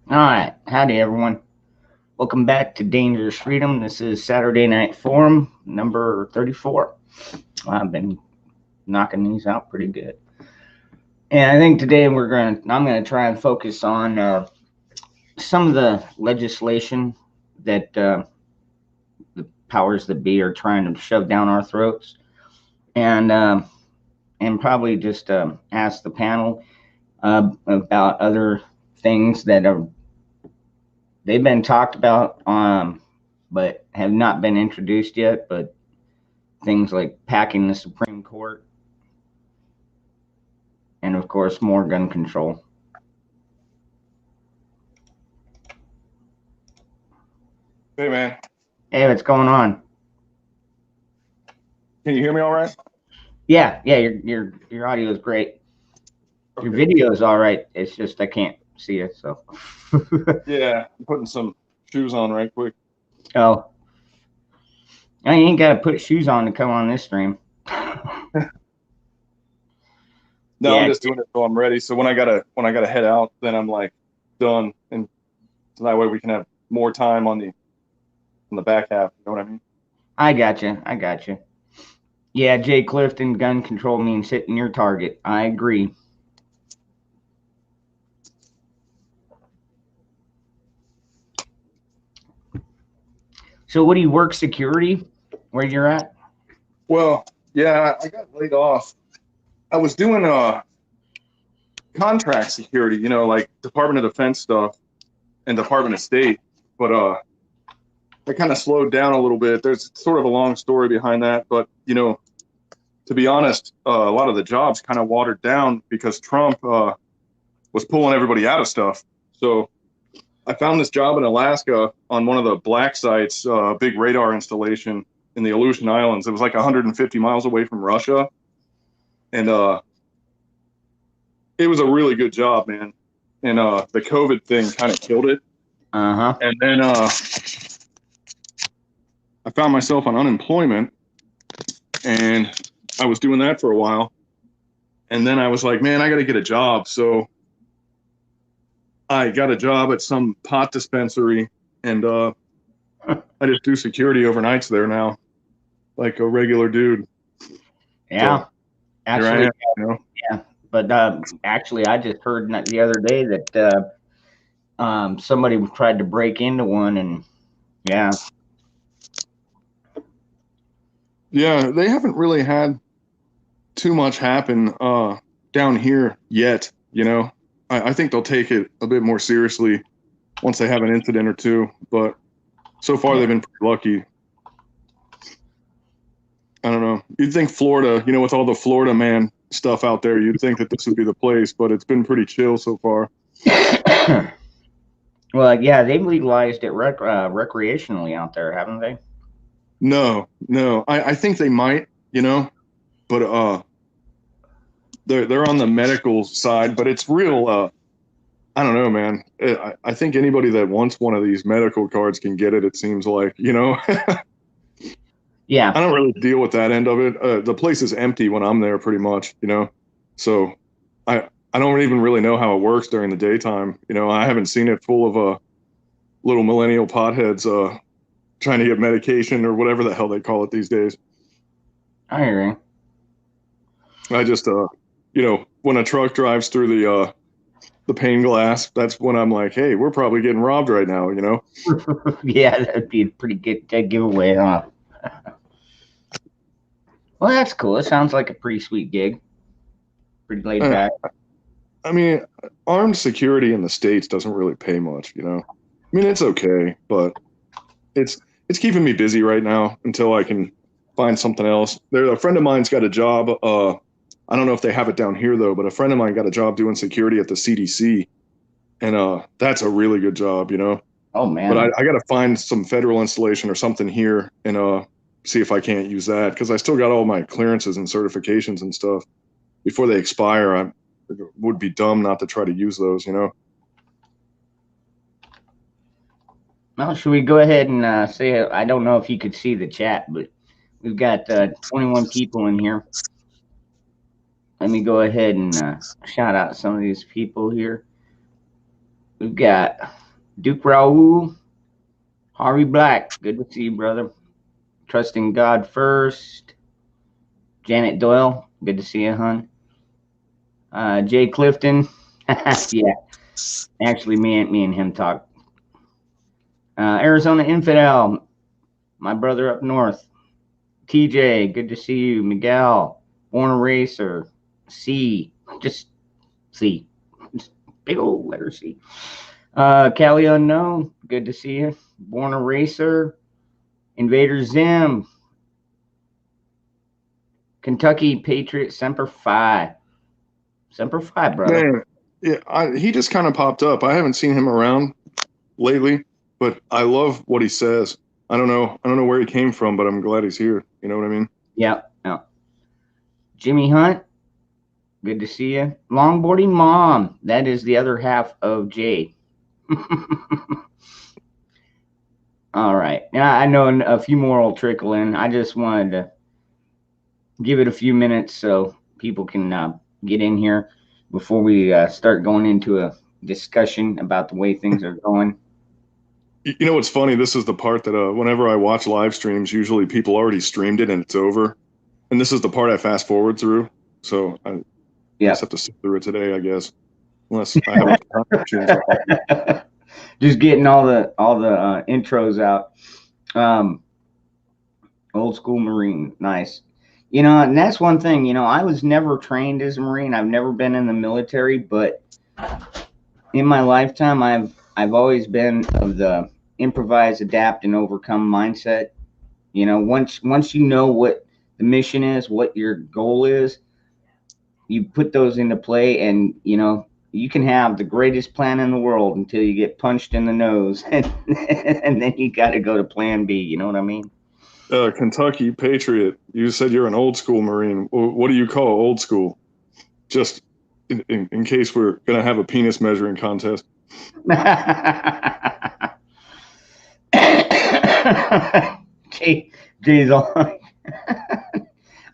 All right, howdy everyone. Welcome back to Dangerous Freedom. This is Saturday Night Forum number 34. I've been knocking these out pretty good, and I think today I'm gonna try and focus on some of the legislation that the powers that be are trying to shove down our throats, and probably just ask the panel about other things that are they've been talked about, but have not been introduced yet. But things like packing the Supreme Court, and of course, more gun control. Hey man, Hey, what's going on? can you hear me all right? Yeah. Your audio is great. Your Okay. video is all right. It's just I can't see it. So. Yeah, I'm putting some shoes on right quick. Oh, I ain't got to put shoes on to come on this stream. No, I'm Yeah, just doing it so I'm ready. So when I gotta head out, then I'm like done, and so that way we can have more time on the back half. You know what I mean? I got you. I got you. Yeah, Jay Clifton, gun control means hitting your target. I agree. So, what do you work security? Where you're at? Well, yeah, I got laid off. I was doing contract security, like Department of Defense stuff and Department of State, but I kind of slowed down a little bit. There's sort of a long story behind that, but to be honest, a lot of the jobs kind of watered down because Trump was pulling everybody out of stuff. So I found this job in Alaska on one of the black sites, big radar installation in the Aleutian Islands. It was like 150 miles away from Russia, and it was a really good job, man. And the COVID thing kind of killed it. Uh huh. And then I found myself on unemployment, and I was doing that for a while. And then I was like, man, I got to get a job. So I got a job at some pot dispensary, and I just do security overnights there now, like a regular dude. Yeah. So here I Actually, am, you know. yeah. But actually, I just heard the other day that somebody tried to break into one, and yeah, Yeah, they haven't really had too much happen down here yet. I think they'll take it a bit more seriously once they have an incident or two. But so far, they've yeah, been pretty lucky. I don't know. You'd think Florida, with all the Florida man stuff out there, you'd think that this would be the place, but it's been pretty chill so far. well, yeah, they've legalized it recreationally out there, haven't they? No, no, I think they might, but they're on the medical side, but it's real. I don't know, man. I think anybody that wants one of these medical cards can get it. It seems like, Yeah, I don't really deal with that end of it. The place is empty when I'm there, pretty much, So I don't even really know how it works during the daytime. I haven't seen it full of little millennial potheads trying to get medication or whatever the hell they call it these days. I hear you. I just when a truck drives through the pane glass, that's when I'm like, hey, we're probably getting robbed right now. Yeah, that'd be a pretty good giveaway, huh? Well, that's cool. It sounds like a pretty sweet gig. Pretty laid Uh, back. I mean, armed security in the States doesn't really pay much. I mean, it's okay, but it's it's keeping me busy right now until I can find something else. There, a friend of mine's got a job. I don't know if they have it down here though, but a friend of mine got a job doing security at the CDC, and that's a really good job. Oh But I, man. I got to find some federal installation or something here and see if I can't use that because I still got all my clearances and certifications and stuff before they expire. I would be dumb not to try to use those. Well, should we go ahead and say? I don't know if you could see the chat, but we've got 21 people in here. Let me go ahead and shout out some of these people here. We've got Duke Raoul, Harvey Black. Good to see you, brother. Trusting God first. Janet Doyle. Good to see you, hon. Jay Clifton. Yeah, actually, me and him talk. Arizona Infidel. My brother up north. TJ. Good to see you. Miguel. Born a Racer. C. Just C. Just big old letter C. Cali Unknown. Good to see you. Born a Racer. Invader Zim. Kentucky Patriot Semper Fi. Semper Fi, brother. Man, yeah, he just kind of popped up. I haven't seen him around lately, but I love what he says. I don't know where he came from, but I'm glad he's here. You know what I mean? Yeah. Jimmy Hunt. Good to see you. Longboarding Mom. That is the other half of Jay. All right. Now I know a few more will trickle in. I just wanted to give it a few minutes so people can get in here before we start going into a discussion about the way things are going. You know what's funny? This is the part that whenever I watch live streams, usually people already streamed it and it's over. And this is the part I fast forward through. So I just have to sit through it today, I guess. Unless I have a change. Just getting all the intros out. Old school Marine, nice. You know, and that's one thing. You know, I was never trained as a Marine. I've never been in the military, but in my lifetime, I've always been of the improvise, adapt, and overcome mindset. You know, once you know what the mission is, what your goal is, you put those into play, and you know you can have the greatest plan in the world until you get punched in the nose, and then you got to go to plan B. You know what I mean? Kentucky Patriot. You said you're an old school Marine. What do you call old school? Just in case we're gonna have a penis measuring contest. Jay's on.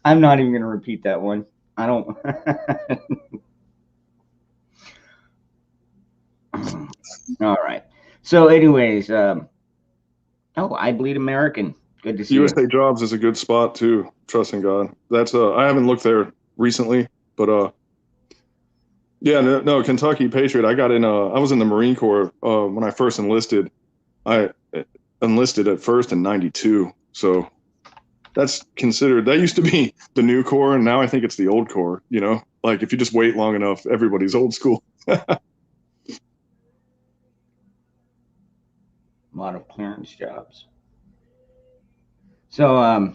I'm not even gonna repeat that one. I don't. All right. So, anyways, I Bleed American. Good to see USA you. Jobs is a good spot too. Trusting God. That's I haven't looked there recently, but yeah, no, Kentucky Patriot. I got in. I was in the Marine Corps when I first enlisted. I enlisted at first in '92, so that's considered. That used to be the new Corps, and now I think it's the old Corps. You know, like if you just wait long enough, everybody's old school. A lot of clearance jobs. So,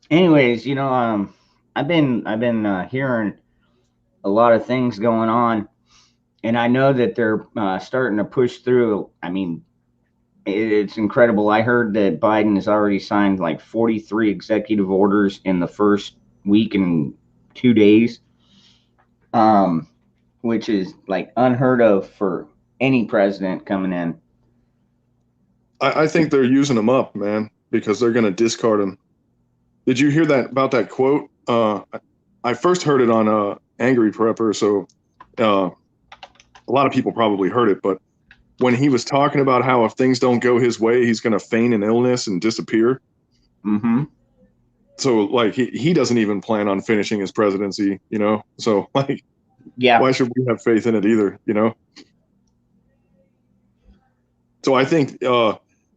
anyways, you know, I've been hearing a lot of things going on, and I know that they're starting to push through. I mean, it's incredible. I heard that Biden has already signed like 43 executive orders in the first week and 2 days, which is like unheard of for any president coming in. I think they're using them up, man, because they're going to discard them. Did you hear that about that quote? I first heard it on Angry Prepper, so a lot of people probably heard it, but when he was talking about how if things don't go his way, he's going to feign an illness and disappear. Mm-hmm. So like he doesn't even plan on finishing his presidency, you know? So like, yeah, why should we have faith in it either, you know? So I think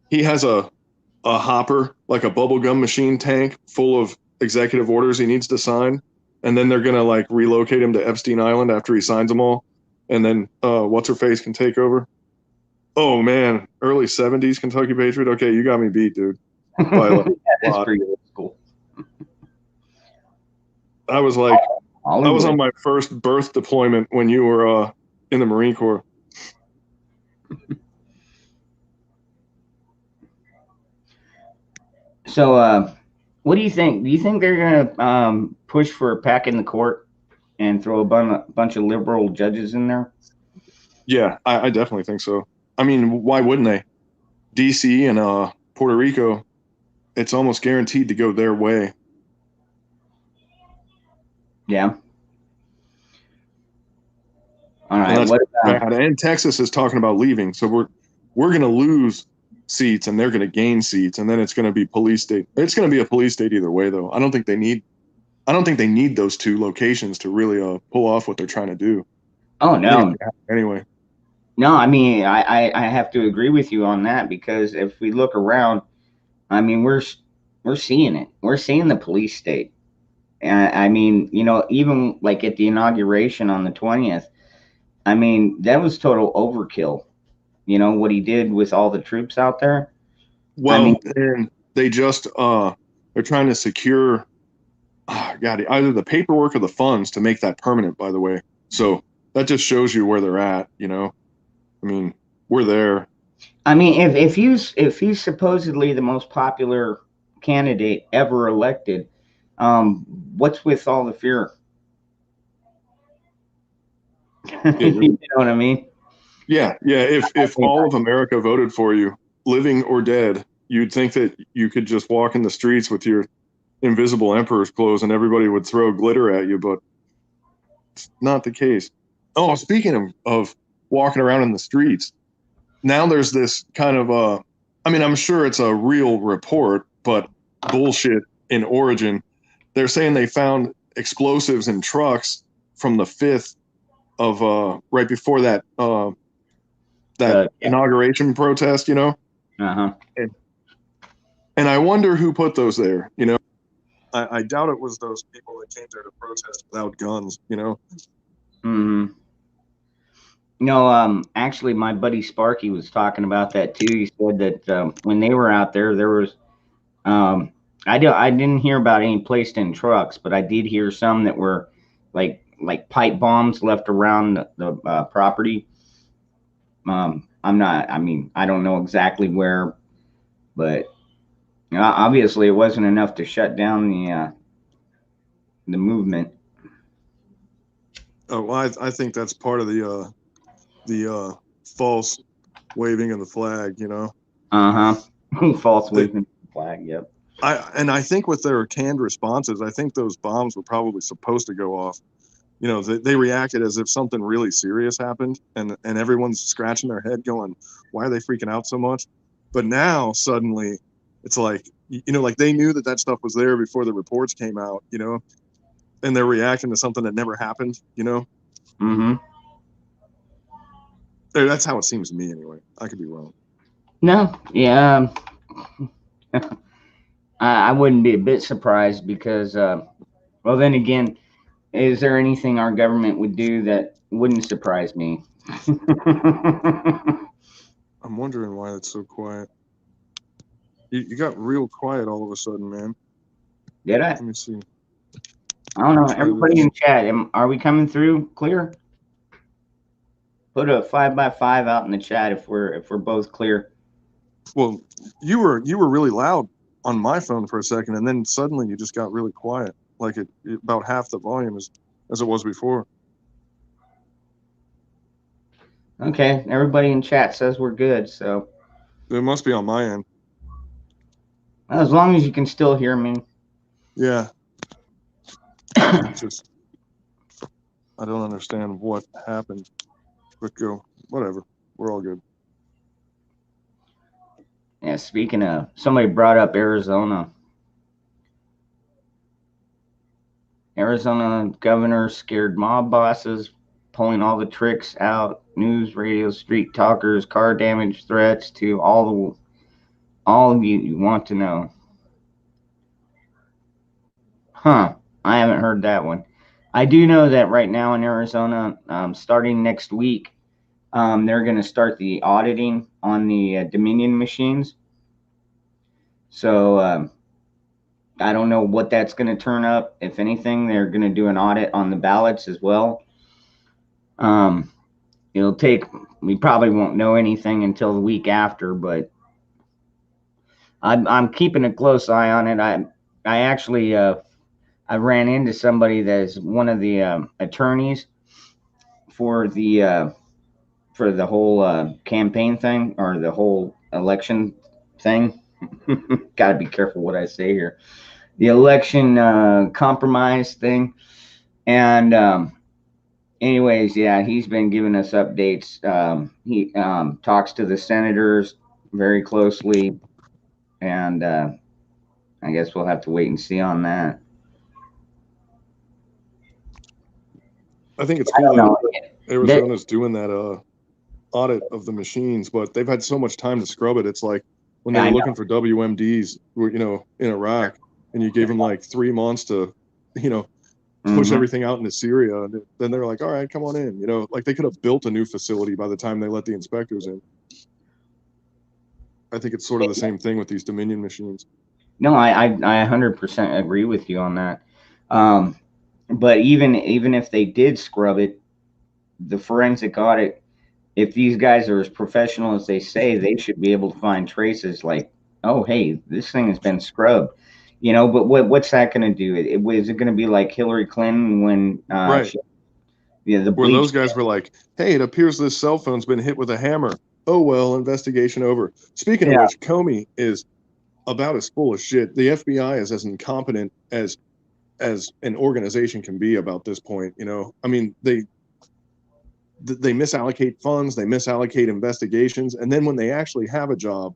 he has a hopper, like a bubblegum machine tank full of executive orders he needs to sign. And then they're going to like relocate him to Epstein Island after he signs them all. And then what's her face can take over. Oh man, early 70s Kentucky Patriot. Okay, you got me beat, dude. Yeah, that's pretty old school. I was like, I was on my first birth deployment when you were in the Marine Corps. So, what do you think? Do you think they're gonna push for a pack in the court and throw a bunch of liberal judges in there? Yeah, I definitely think so. I mean, why wouldn't they? DC and Puerto Rico, it's almost guaranteed to go their way. Yeah. All right. bad, and Texas is talking about leaving. So we're going to lose seats, and they're going to gain seats, and then it's going to be police state. It's going to be a police state either way, though. I don't think they need those two locations to really pull off what they're trying to do. Oh no. Anyway. No, I mean I have to agree with you on that, because if we look around, I mean we're seeing it. We're seeing the police state. And I mean, you know, even like at the inauguration on the 20th, I mean, that was total overkill. You know what he did with all the troops out there? Well, I mean, and they just they're trying to secure either the paperwork or the funds to make that permanent, by the way. So that just shows you where they're at, you know. I mean, we're there. I mean, if he's supposedly the most popular candidate ever elected, what's with all the fear? You know what I mean? Yeah. If all of America voted for you, living or dead, you'd think that you could just walk in the streets with your invisible emperor's clothes and everybody would throw glitter at you, but it's not the case. Oh, speaking of walking around in the streets, now there's this kind of I mean, I'm sure it's a real report, but bullshit in origin. They're saying they found explosives in trucks from the 5th of right before that inauguration protest, you know. And I wonder who put those there, you know. I doubt it was those people that came there to protest without guns, you know. No, actually, my buddy Sparky was talking about that too. He said that when they were out there, there was, I didn't hear about any placed in trucks, but I did hear some that were like pipe bombs left around the property. I mean, I don't know exactly where, but obviously it wasn't enough to shut down the movement. Oh, well, I think that's part of the false waving of the flag, you know. False waving of the flag. Yep. I think with their canned responses, I think those bombs were probably supposed to go off. You know, they reacted as if something really serious happened, and everyone's scratching their head going, why are they freaking out so much? But now suddenly it's like, you know, like they knew that stuff was there before the reports came out, you know, and they're reacting to something that never happened, you know. That's how it seems to me anyway. I could be wrong. No, yeah. I wouldn't be a bit surprised because, well, then again, is there anything our government would do that wouldn't surprise me? I'm wondering why it's so quiet. You got real quiet all of a sudden, man. Did I? Let me see. I don't know. Everybody in chat, are we coming through clear? Put a 5x5 out in the chat if we're both clear. Well, you were really loud on my phone for a second, and then suddenly you just got really quiet, like it about half the volume as it was before. Okay, everybody in chat says we're good, so it must be on my end. Well, as long as you can still hear me. Yeah. Just I don't understand what happened. But go, whatever. We're all good. Yeah, speaking of, somebody brought up Arizona. Arizona governor scared mob bosses, pulling all the tricks out, news, radio, street talkers, car damage threats to all of you want to know. Huh, I haven't heard that one. I do know that right now in Arizona, starting next week, they're going to start the auditing on the Dominion machines. So I don't know what that's going to turn up. If anything, they're going to do an audit on the ballots as well. It'll take, we probably won't know anything until the week after, but I'm keeping a close eye on it. I actually I ran into somebody that is one of the attorneys for the whole campaign thing, or the whole election thing. Got to be careful what I say here. The election compromise thing. And anyways, yeah, he's been giving us updates. He talks to the senators very closely, and I guess we'll have to wait and see on that. I think it's I cool don't that know. That, Arizona's doing that audit of the machines, but they've had so much time to scrub it. It's like when they I were know. looking for WMDs, in Iraq, and you gave them like 3 months to, you know, push Hmm. everything out into Syria. And then they're like, all right, come on in. Like they could have built a new facility by the time they let the inspectors in. I think it's sort of the same thing with these Dominion machines. No, I 100% agree with you on that. Um, but even if they did scrub it, the forensic audit, if these guys are as professional as they say, they should be able to find traces like, oh, hey, this thing has been scrubbed. But what's that going to do? Is it going to be like Hillary Clinton when Right. the Where bleach? those guys were like, hey, it appears this cell phone's been hit with a hammer. Oh, well, investigation over. Speaking of Yeah. which, Comey is about as full of shit. The FBI is as incompetent as an organization can be about this point. I mean, they misallocate funds, they misallocate investigations, and then when they actually have a job,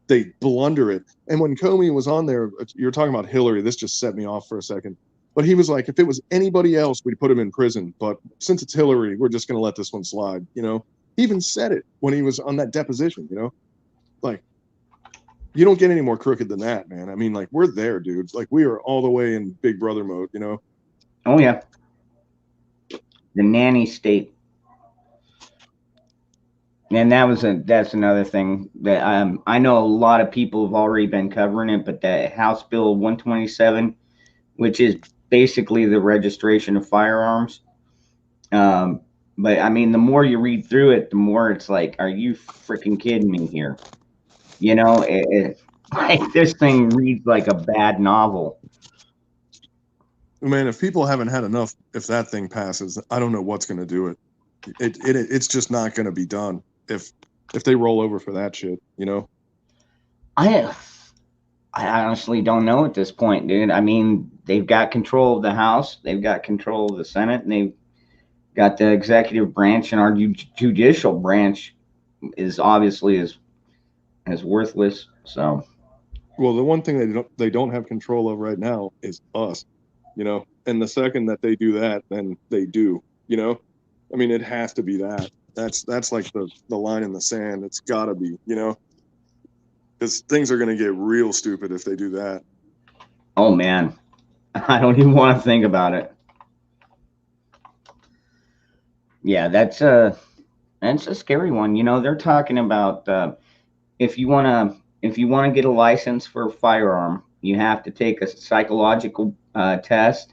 they blunder it. And when Comey was on there, you're talking about Hillary. This just set me off for a second. But he was like, if it was anybody else, we'd put him in prison. But since it's Hillary, we're just going to let this one slide. He even said it when he was on that deposition. Like, you don't get any more crooked than that, man. I mean, like, we're there, dude. Like, we are all the way in Big Brother mode. Oh yeah, the nanny state. And that's another thing that I know a lot of people have already been covering it, but that House Bill 127, which is basically the registration of firearms. Um, but I mean, the more you read through it, the more it's like, are you freaking kidding me here? Like this thing reads like a bad novel. Man, if people haven't had enough, if that thing passes, I don't know what's going to do it. It's just not going to be done if they roll over for that shit. I I honestly don't know at this point, dude. I mean, they've got control of the House, they've got control of the Senate, and they've got the executive branch, and our judicial branch is obviously as worthless. So Well, the one thing they don't have control of right now is us. And the second that they do that, then they do. I mean, it has to be that. That's like the line in the sand. It's got to be. Because things are going to get real stupid if they do that. oh man, I don't even want to think about it. Yeah, that's a scary one. They're talking about if you want to get a license for a firearm, you have to take a psychological test.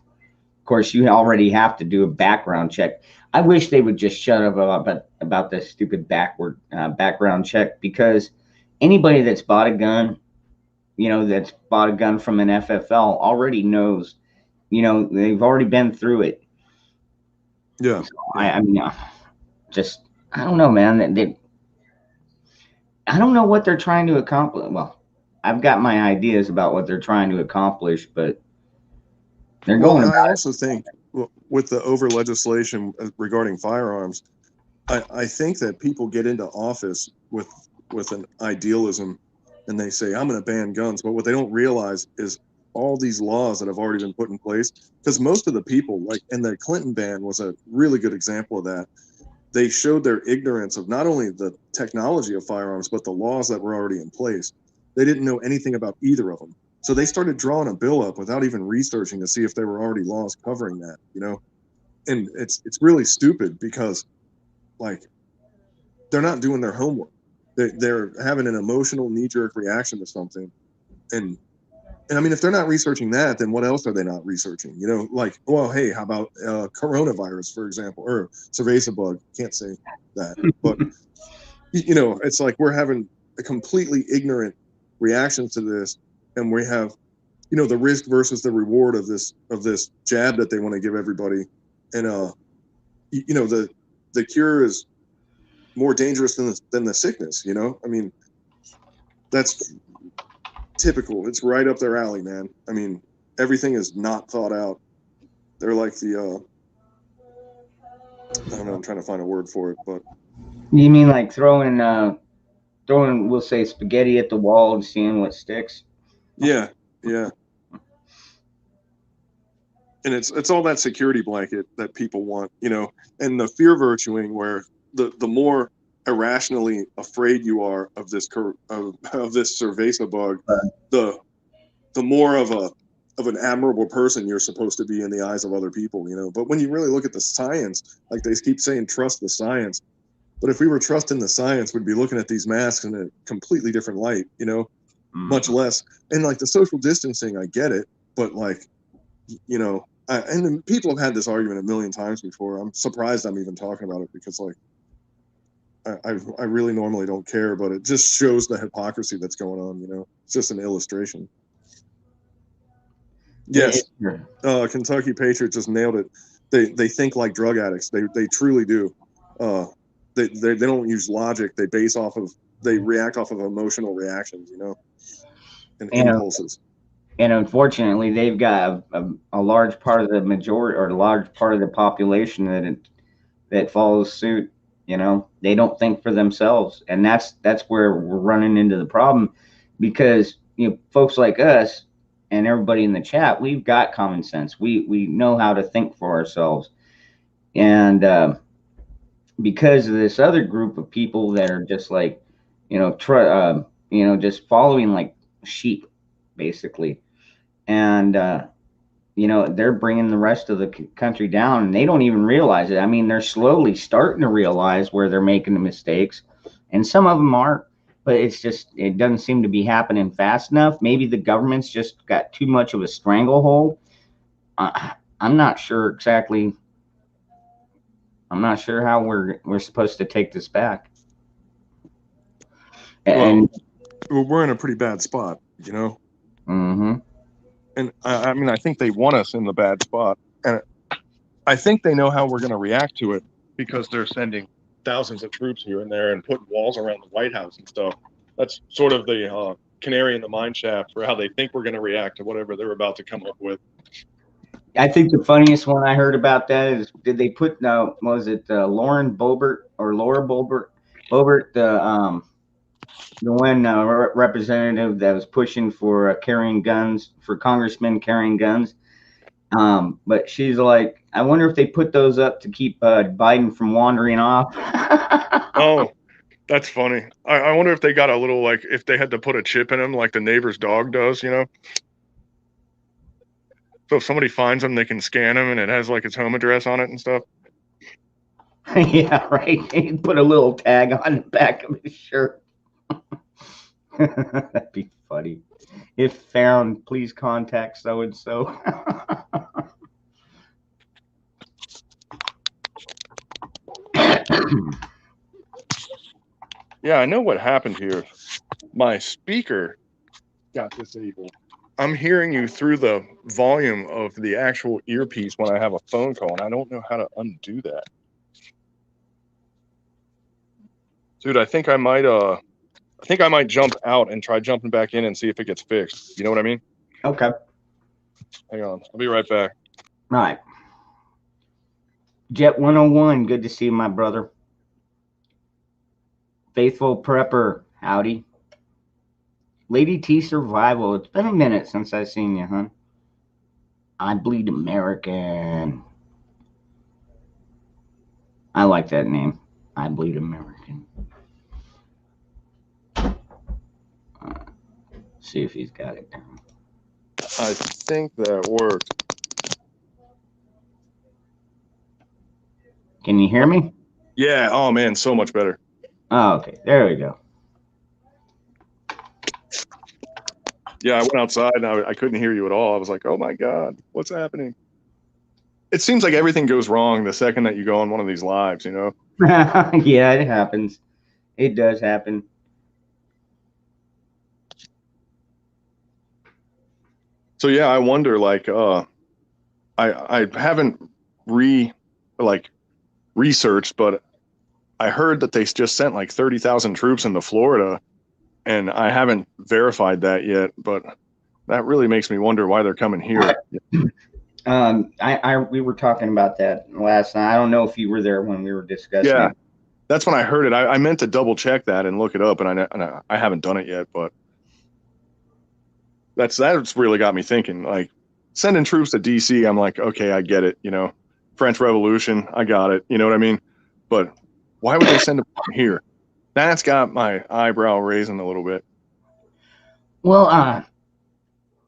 Of course, you already have to do a background check. I wish they would just shut up about this stupid background check, because anybody that's bought a gun from an FFL already knows. They've already been through it. Yeah, So yeah. I mean, just I don't know, man. I don't know what they're trying to accomplish. Well, I've got my ideas about what they're trying to accomplish, but they're Well, going I about also think with the over legislation regarding firearms, I think that people get into office with an idealism, and they say I'm going to ban guns, but what they don't realize is all these laws that have already been put in place. Because most of the people, like, and the Clinton ban was a really good example of that. They showed their ignorance of not only the technology of firearms but the laws that were already in place. They didn't know anything about either of them, so they started drawing a bill up without even researching to see if there were already laws covering that. And it's really stupid because, like, they're not doing their homework. They're having an emotional knee-jerk reaction to something, and I mean, if they're not researching that, then what else are they not researching? Like, well, hey, how about coronavirus, for example, or cerveza bug? Can't say that, but it's like we're having a completely ignorant reaction to this, and we have the risk versus the reward of this jab that they want to give everybody, and the cure is more dangerous than the sickness. I mean, that's typical. It's right up their alley, man. I mean, everything is not thought out. They're like I don't know, I'm trying to find a word for it, but You mean like throwing, we'll say, spaghetti at the wall and seeing what sticks? yeah, yeah. And it's all that security blanket that people want, you know, and the fear virtuing, where the more irrationally afraid you are of this of this cerveza bug, the more of an admirable person you're supposed to be in the eyes of other people, you know. But when you really look at the science, like they keep saying, trust the science. But if we were trusting the science, we'd be looking at these masks in a completely different light, you know, much less. And like the social distancing, I get it, but like, you know, and people have had this argument a million times before. I'm surprised I'm even talking about it, because like I really normally don't care, but it just shows the hypocrisy that's going on, you know. It's just an illustration. Yes, Kentucky Patriots just nailed it. They think like drug addicts. They truly do. They don't use logic. They react off of emotional reactions, you know, and impulses. And unfortunately, they've got a large part of the majority, or a large part of the population that follows suit. You know, they don't think for themselves, and that's where we're running into the problem, because, you know, folks like us and everybody in the chat, we've got common sense. We know how to think for ourselves, and because of this other group of people that are just like, you know, just following like sheep, basically, and you know, they're bringing the rest of the country down, and they don't even realize it. I mean, they're slowly starting to realize where they're making the mistakes, and some of them aren't, but it doesn't seem to be happening fast enough. Maybe the government's just got too much of a stranglehold. I'm not sure exactly. I'm not sure how we're supposed to take this back. And well, we're in a pretty bad spot, you know. Mm-hmm. And I mean, I think they want us in the bad spot, and I think they know how we're going to react to it, because they're sending thousands of troops here and there and putting walls around the White House and stuff. That's sort of the canary in the mine shaft for how they think we're going to react to whatever they're about to come up with. I think the funniest one I heard about that is, did they put, was it Lauren Boebert or Laura Boebert, the one representative that was pushing for carrying guns, for congressmen carrying guns. But she's like, I wonder if they put those up to keep Biden from wandering off. Oh, that's funny. I wonder if they got a little, like, if they had to put a chip in him like the neighbor's dog does, you know? So if somebody finds him, they can scan him and it has like his home address on it and stuff. Yeah, right. He put a little tag on the back of his shirt. That'd be funny. If found, please contact so and so. Yeah, I know what happened here. My speaker got disabled. I'm hearing you through the volume of the actual earpiece when I have a phone call, and I don't know how to undo that. Dude, I think I might jump out and try jumping back in and see if it gets fixed. You know what I mean? Okay. Hang on. I'll be right back. All right. Jet 101, good to see you, my brother. Faithful Prepper, howdy. Lady T Survival, it's been a minute since I've seen you, huh? I Bleed American. I like that name. I Bleed American. See if he's got it down. I think that worked. Can you hear me? Yeah. Oh, man, so much better. Oh, okay. There we go. Yeah, I went outside and I couldn't hear you at all. I was like, oh, my God, what's happening? It seems like everything goes wrong the second that you go on one of these lives, you know? Yeah, it happens. It does happen. So, yeah, I wonder, like, I haven't researched, but I heard that they just sent like 30,000 troops into Florida, and I haven't verified that yet, but that really makes me wonder why they're coming here. We were talking about that last night. I don't know if you were there when we were discussing Yeah, it. that's when I heard it. I meant to double check that and look it up, and I haven't done it yet. But that's really got me thinking. Like sending troops to DC, I'm like, okay, I get it. You know, French Revolution, I got it. You know what I mean? But why would they send them here? That's got my eyebrow raising a little bit. Well,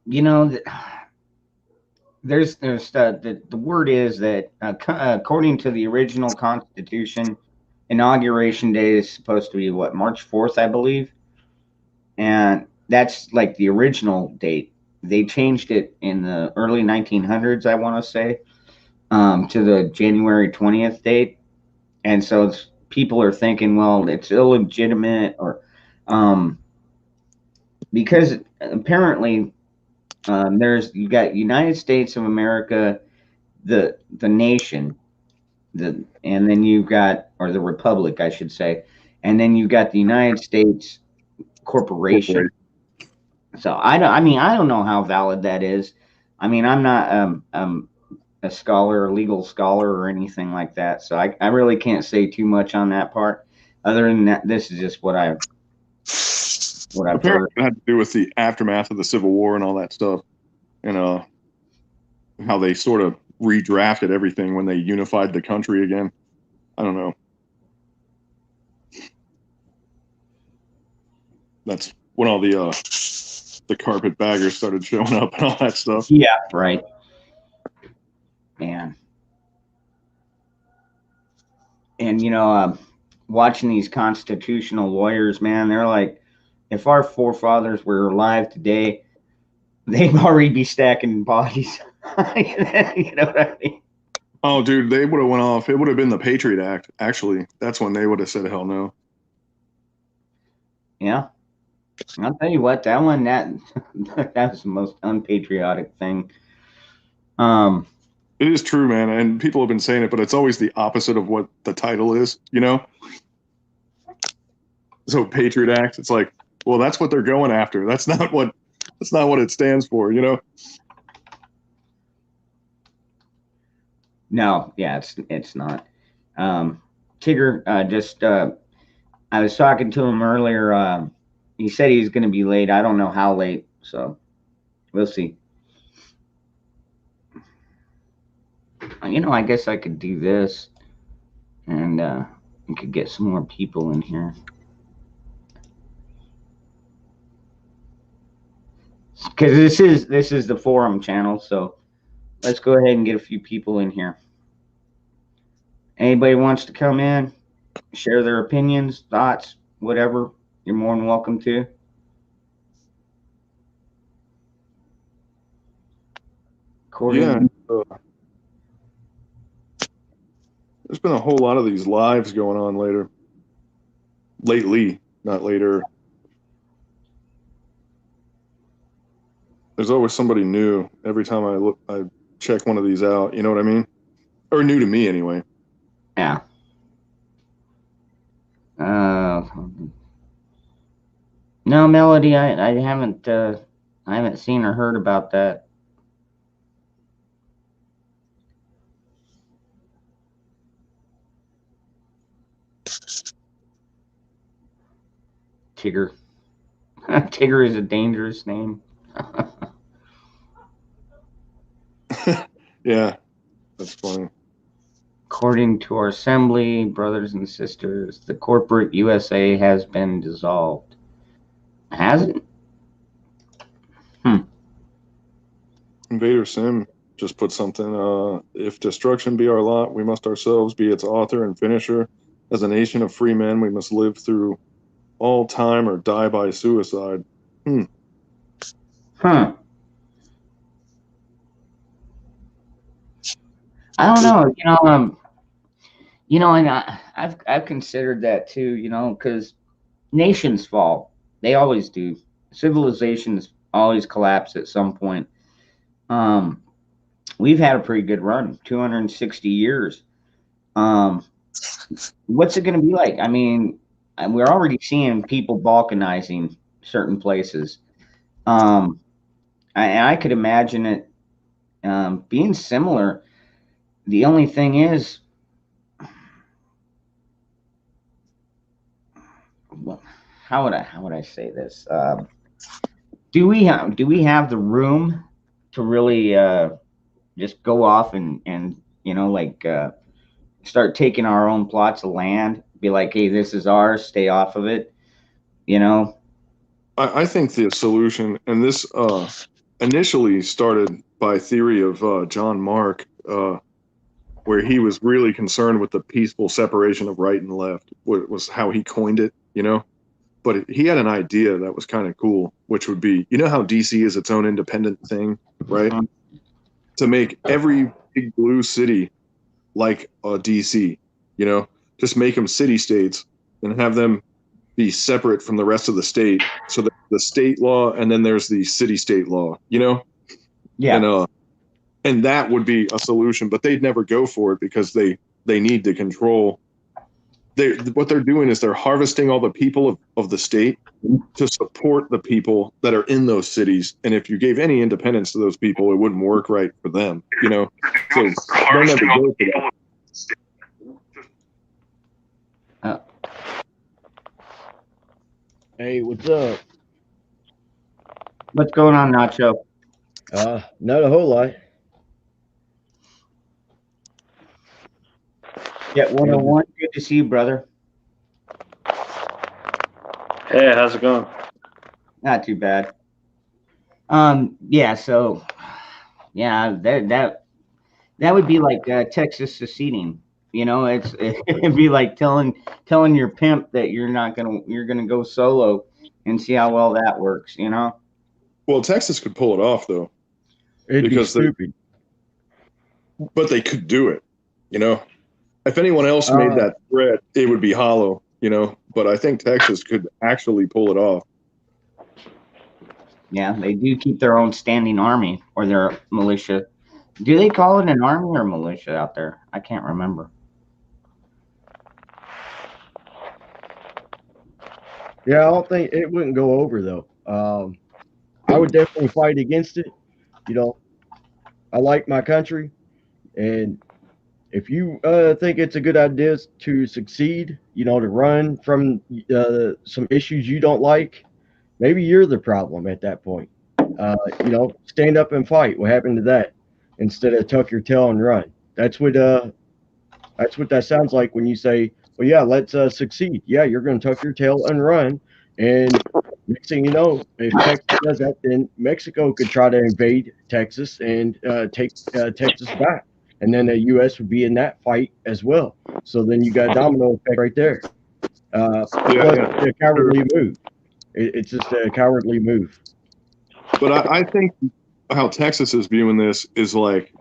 you know, there's the word is that according to the original Constitution, inauguration day is supposed to be what, March 4th, I believe, and that's like the original date. They changed it in the early 1900s, I want to say, to the January 20th date, and so people are thinking, well, it's illegitimate, or um, because apparently you got United States of America, the nation, and then you've got, or the republic, I should say, and then you've got the United States corporation. So I mean, I don't know how valid that is. I mean, I'm not a scholar, a legal scholar, or anything like that. So I really can't say too much on that part. Other than that, this is just what I've Apparently, heard. it had to do with the aftermath of the Civil War and all that stuff, and how they sort of redrafted everything when they unified the country again. I don't know. That's when all the carpetbaggers started showing up and all that stuff. Yeah, right. Man. And watching these constitutional lawyers, man, they're like, if our forefathers were alive today, they'd already be stacking bodies. You know what I mean? Oh, dude, they would have went off. It would have been the Patriot Act. Actually, that's when they would have said hell no. Yeah, I'll tell you what, that was the most unpatriotic thing. It is true, man, and people have been saying it, but it's always the opposite of what the title is, you know? So Patriot Act, it's like, well, that's what they're going after. That's not what it stands for, you know? No, yeah, it's not. Tigger, I was talking to him earlier. He said he's going to be late. I don't know how late, so we'll see. I guess I could do this, and we could get some more people in here. Because this is the forum channel, so let's go ahead and get a few people in here. Anybody wants to come in, share their opinions, thoughts, whatever, you're more than welcome to. Yeah. There's been a whole lot of these lives going on lately, not later. There's always somebody new every time I check one of these out. You know what I mean? Or new to me anyway. Yeah. No, Melody, I haven't seen or heard about that. Tigger. Tigger is a dangerous name. Yeah, that's funny. According to our assembly, brothers and sisters, the corporate USA has been dissolved. Has it? Invader Sim just put something. If destruction be our lot, we must ourselves be its author and finisher. As a nation of free men, we must live through all time or die by suicide. I don't know. And I've considered that too. Because nations fall. They always do. Civilizations always collapse at some point. We've had a pretty good run, 260 years. What's it going to be like? I mean, we're already seeing people balkanizing certain places. I could imagine it being similar. The only thing is, well, how would I say this? Do we have the room to really just go off and like start taking our own plots of land? Be like, hey, this is ours. Stay off of it. You know? I think the solution, and this initially started by theory of John Mark, where he was really concerned with the peaceful separation of right and left, was how he coined it, But he had an idea that was kind of cool, which would be, how DC is its own independent thing, right? To make every big blue city like a DC, just make them city states and have them be separate from the rest of the state. So that the state law, and then there's the city state law, Yeah. And that would be a solution, but they'd never go for it because they need to control. What they're doing is they're harvesting all the people of the state to support the people that are in those cities. And if you gave any independence to those people, it wouldn't work right for them, So they'll never go for that. Hey, what's up? What's going on, Nacho? Not a whole lot. Yeah, 101. Good to see you, brother. Hey, how's it going? Not too bad. Yeah. So, yeah, that would be like Texas seceding. It'd be like telling your pimp that you're gonna go solo and see how well that works. Well, Texas could pull it off though. It'd be stupid. But they could do it. If anyone else made that threat, it would be hollow. But I think Texas could actually pull it off. Yeah, they do keep their own standing army or their militia. Do they call it an army or militia out there? I can't remember. Yeah, I don't think it wouldn't go over though. I would definitely fight against it. I like my country, and if you think it's a good idea to succeed, to run from some issues you don't like, maybe you're the problem at that point. Stand up and fight. What happened to that? Instead of tuck your tail and run. That's what that sounds like when you say, well, yeah, let's succeed. Yeah, you're going to tuck your tail and run. And next thing you know, if Texas does that, then Mexico could try to invade Texas and take Texas back. And then the U.S. would be in that fight as well. So then you got a domino effect right there. Plus, a cowardly move. It's just a cowardly move. But I think how Texas is viewing this is like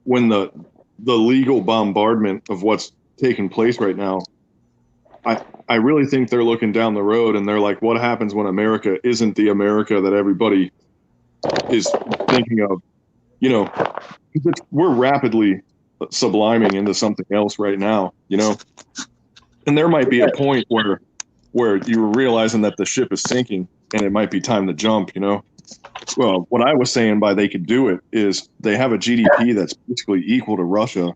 when the legal bombardment of what's taking place right now. I really think they're looking down the road and they're like, what happens when America isn't the America that everybody is thinking of? We're rapidly subliming into something else right now, and there might be a point where you're realizing that the ship is sinking and it might be time to jump, Well, what I was saying by they could do it is they have a GDP that's basically equal to Russia.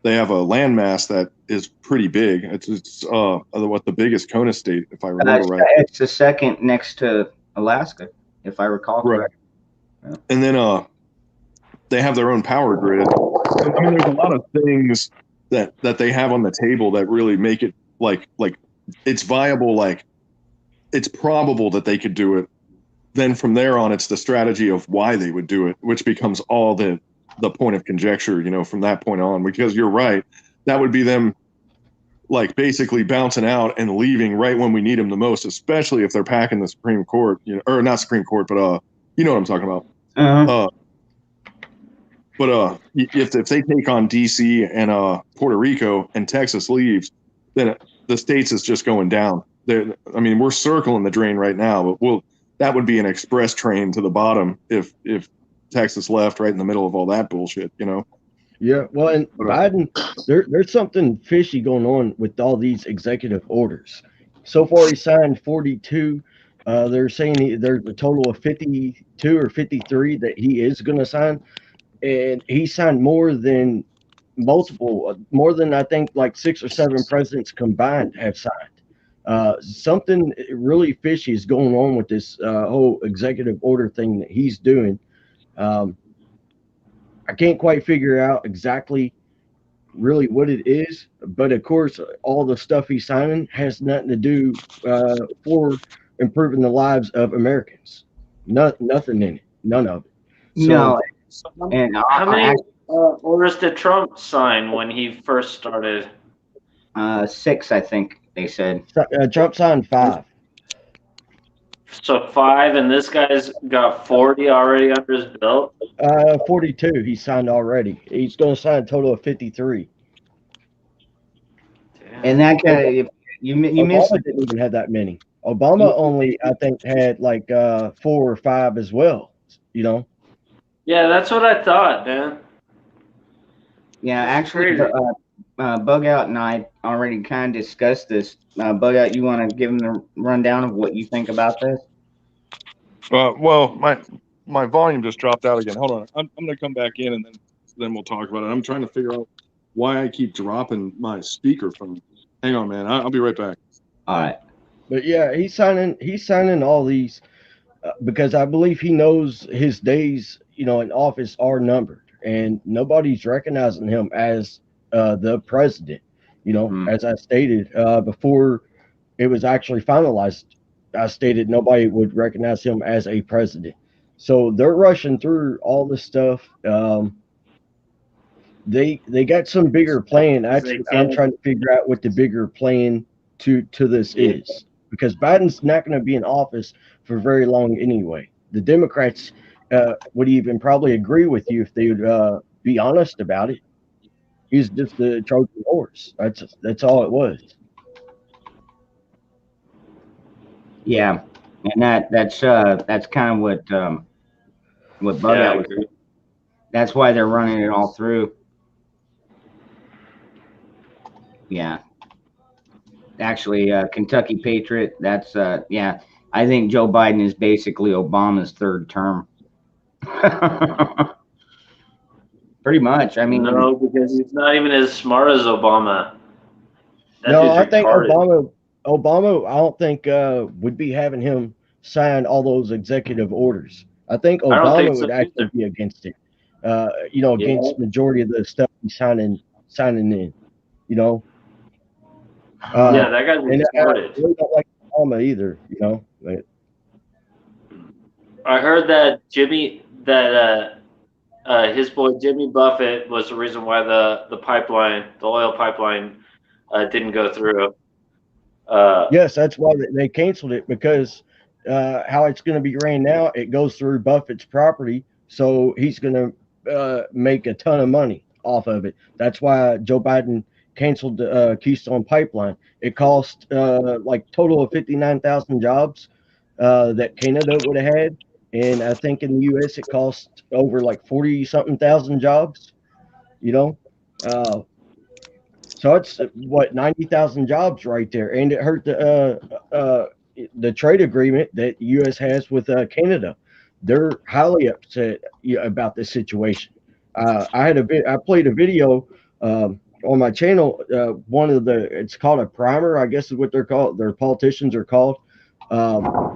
They have a landmass that is pretty big. It's what the biggest Kona state, if I remember right. It's the second next to Alaska, if I recall correctly. Yeah. And then they have their own power grid. I mean, there's a lot of things that they have on the table that really make it like it's viable. Like it's probable that they could do it. Then from there on, it's the strategy of why they would do it, which becomes all the point of conjecture, from that point on. Because you're right, that would be them like basically bouncing out and leaving right when we need them the most, especially if they're packing the Supreme Court, or not Supreme Court, but you know what I'm talking about. Uh-huh. But if they take on DC and Puerto Rico and Texas leaves, then the states is just going down. We're circling the drain right now, but that would be an express train to the bottom if Texas left right in the middle of all that bullshit, Yeah, well, and Biden, there's something fishy going on with all these executive orders. So far, he signed 42. They're saying there's a total of 52 or 53 that he is going to sign. and he signed more than more than I think like 6 or 7 presidents combined have signed. Something really fishy is going on with this whole executive order thing that he's doing. Um, I can't quite figure out exactly really what it is, but of course, all the stuff he's signing has nothing to do for improving the lives of Americans. Nothing in it, none of it. So No, and How many orders did Trump sign when he first started? 6, I think they said. Trump signed 5. So 5, and this guy's got 40 already under his belt. 42 he signed already. He's going to sign a total of 53. And that guy, you missed. Obama didn't even have that many. Obama only, I think, had like 4 or 5 as well. You know. Yeah, that's what I thought, man. Yeah, That's actually, crazy. Bug Out and I already kind of discussed this. Bug Out, you want to give them the rundown of what you think about this? Well, my volume just dropped out again. Hold on, I'm gonna come back in and then we'll talk about it. I'm trying to figure out why I keep dropping my speaker phone. Hang on, man. I'll be right back. All right. But yeah, he's signing all these because I believe he knows his days, in office are numbered, and nobody's recognizing him as the president. As I stated before it was actually finalized, I stated nobody would recognize him as a president. So they're rushing through all this stuff. They got some bigger plan. Actually, I'm trying to figure out what the bigger plan to this is, because Biden's not going to be in office for very long anyway. The Democrats would even probably agree with you if they would be honest about it. He's just the Trojan horse. That's all it was. Yeah, and that's kind of what Bug Yeah, I Out was. agree. That's why they're running it all through. Yeah. Actually, Kentucky Patriot. That's yeah. I think Joe Biden is basically Obama's third term. Pretty much. I mean, No, because he's not even as smart as Obama. That No, I dude's think retarded. Obama, I don't think would be having him sign all those executive orders. I think I don't think Obama so would actually either. be against it. Yeah. Against majority of the stuff he's signing in. You know, Yeah, that guy's and I retarded. really don't like Obama either. But I heard that his boy Jimmy Buffett was the reason why the oil pipeline, didn't go through. yes, that's why they canceled it, because how it's going to be ran now, it goes through Buffett's property, so he's going to make a ton of money off of it. That's why Joe Biden canceled the Keystone Pipeline. It cost like total of 59,000 jobs that Canada would have had, and I think in the U.S. it cost over like 40 something thousand jobs. You know, uh, so it's what 90,000 jobs right there, and it hurt the trade agreement that U.S. has with Canada. They're highly upset about this situation. I played a video on my channel. It's called a primer, I guess is what they're called. Their politicians are called.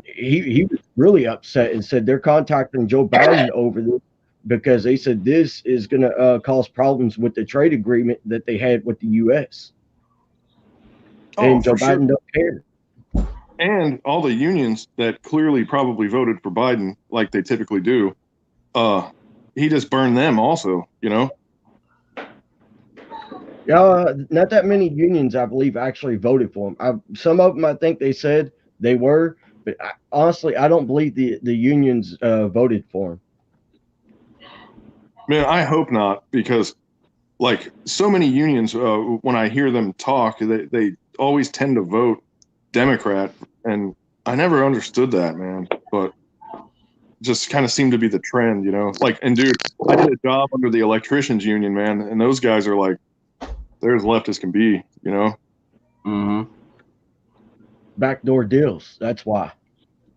He was really upset and said they're contacting Joe Biden over this because they said this is going to cause problems with the trade agreement that they had with the U.S. And Joe Biden don't care. And all the unions that clearly probably voted for Biden, like they typically do, he just burned them also, Not that many unions, I believe, actually voted for him. Some of them, I think they said they were, but honestly, I don't believe the unions voted for him. Man, I hope not, because like so many unions, when I hear them talk, they always tend to vote Democrat, and I never understood that, man. But just kind of seemed to be the trend, Like, and dude, I did a job under the electricians union, man, and those guys are like, they're as left as can be, Mm-hmm. Backdoor deals. That's why,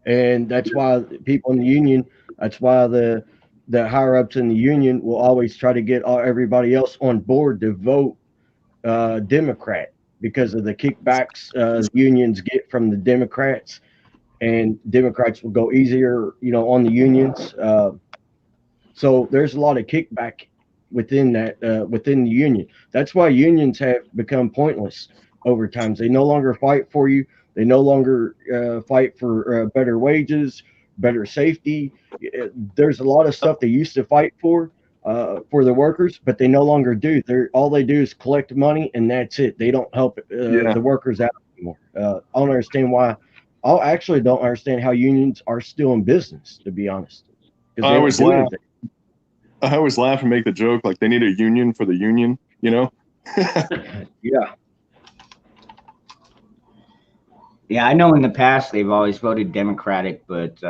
and that's why people in the union. That's why the the higher ups in the union will always try to get everybody else on board to vote Democrat because of the kickbacks unions get from the Democrats, and Democrats will go easier, on the unions. So there's a lot of kickback within that within the union. That's why unions have become pointless over times. They no longer fight for you. They no longer fight for better wages, better safety. There's a lot of stuff they used to fight for the workers, but they no longer do. All they do is collect money, and that's it. They don't help the workers out anymore. I don't understand why. I actually don't understand how unions are still in business, to be honest. I always laugh and make the joke like they need a union for the union, Yeah. Yeah, I know in the past they've always voted Democratic, but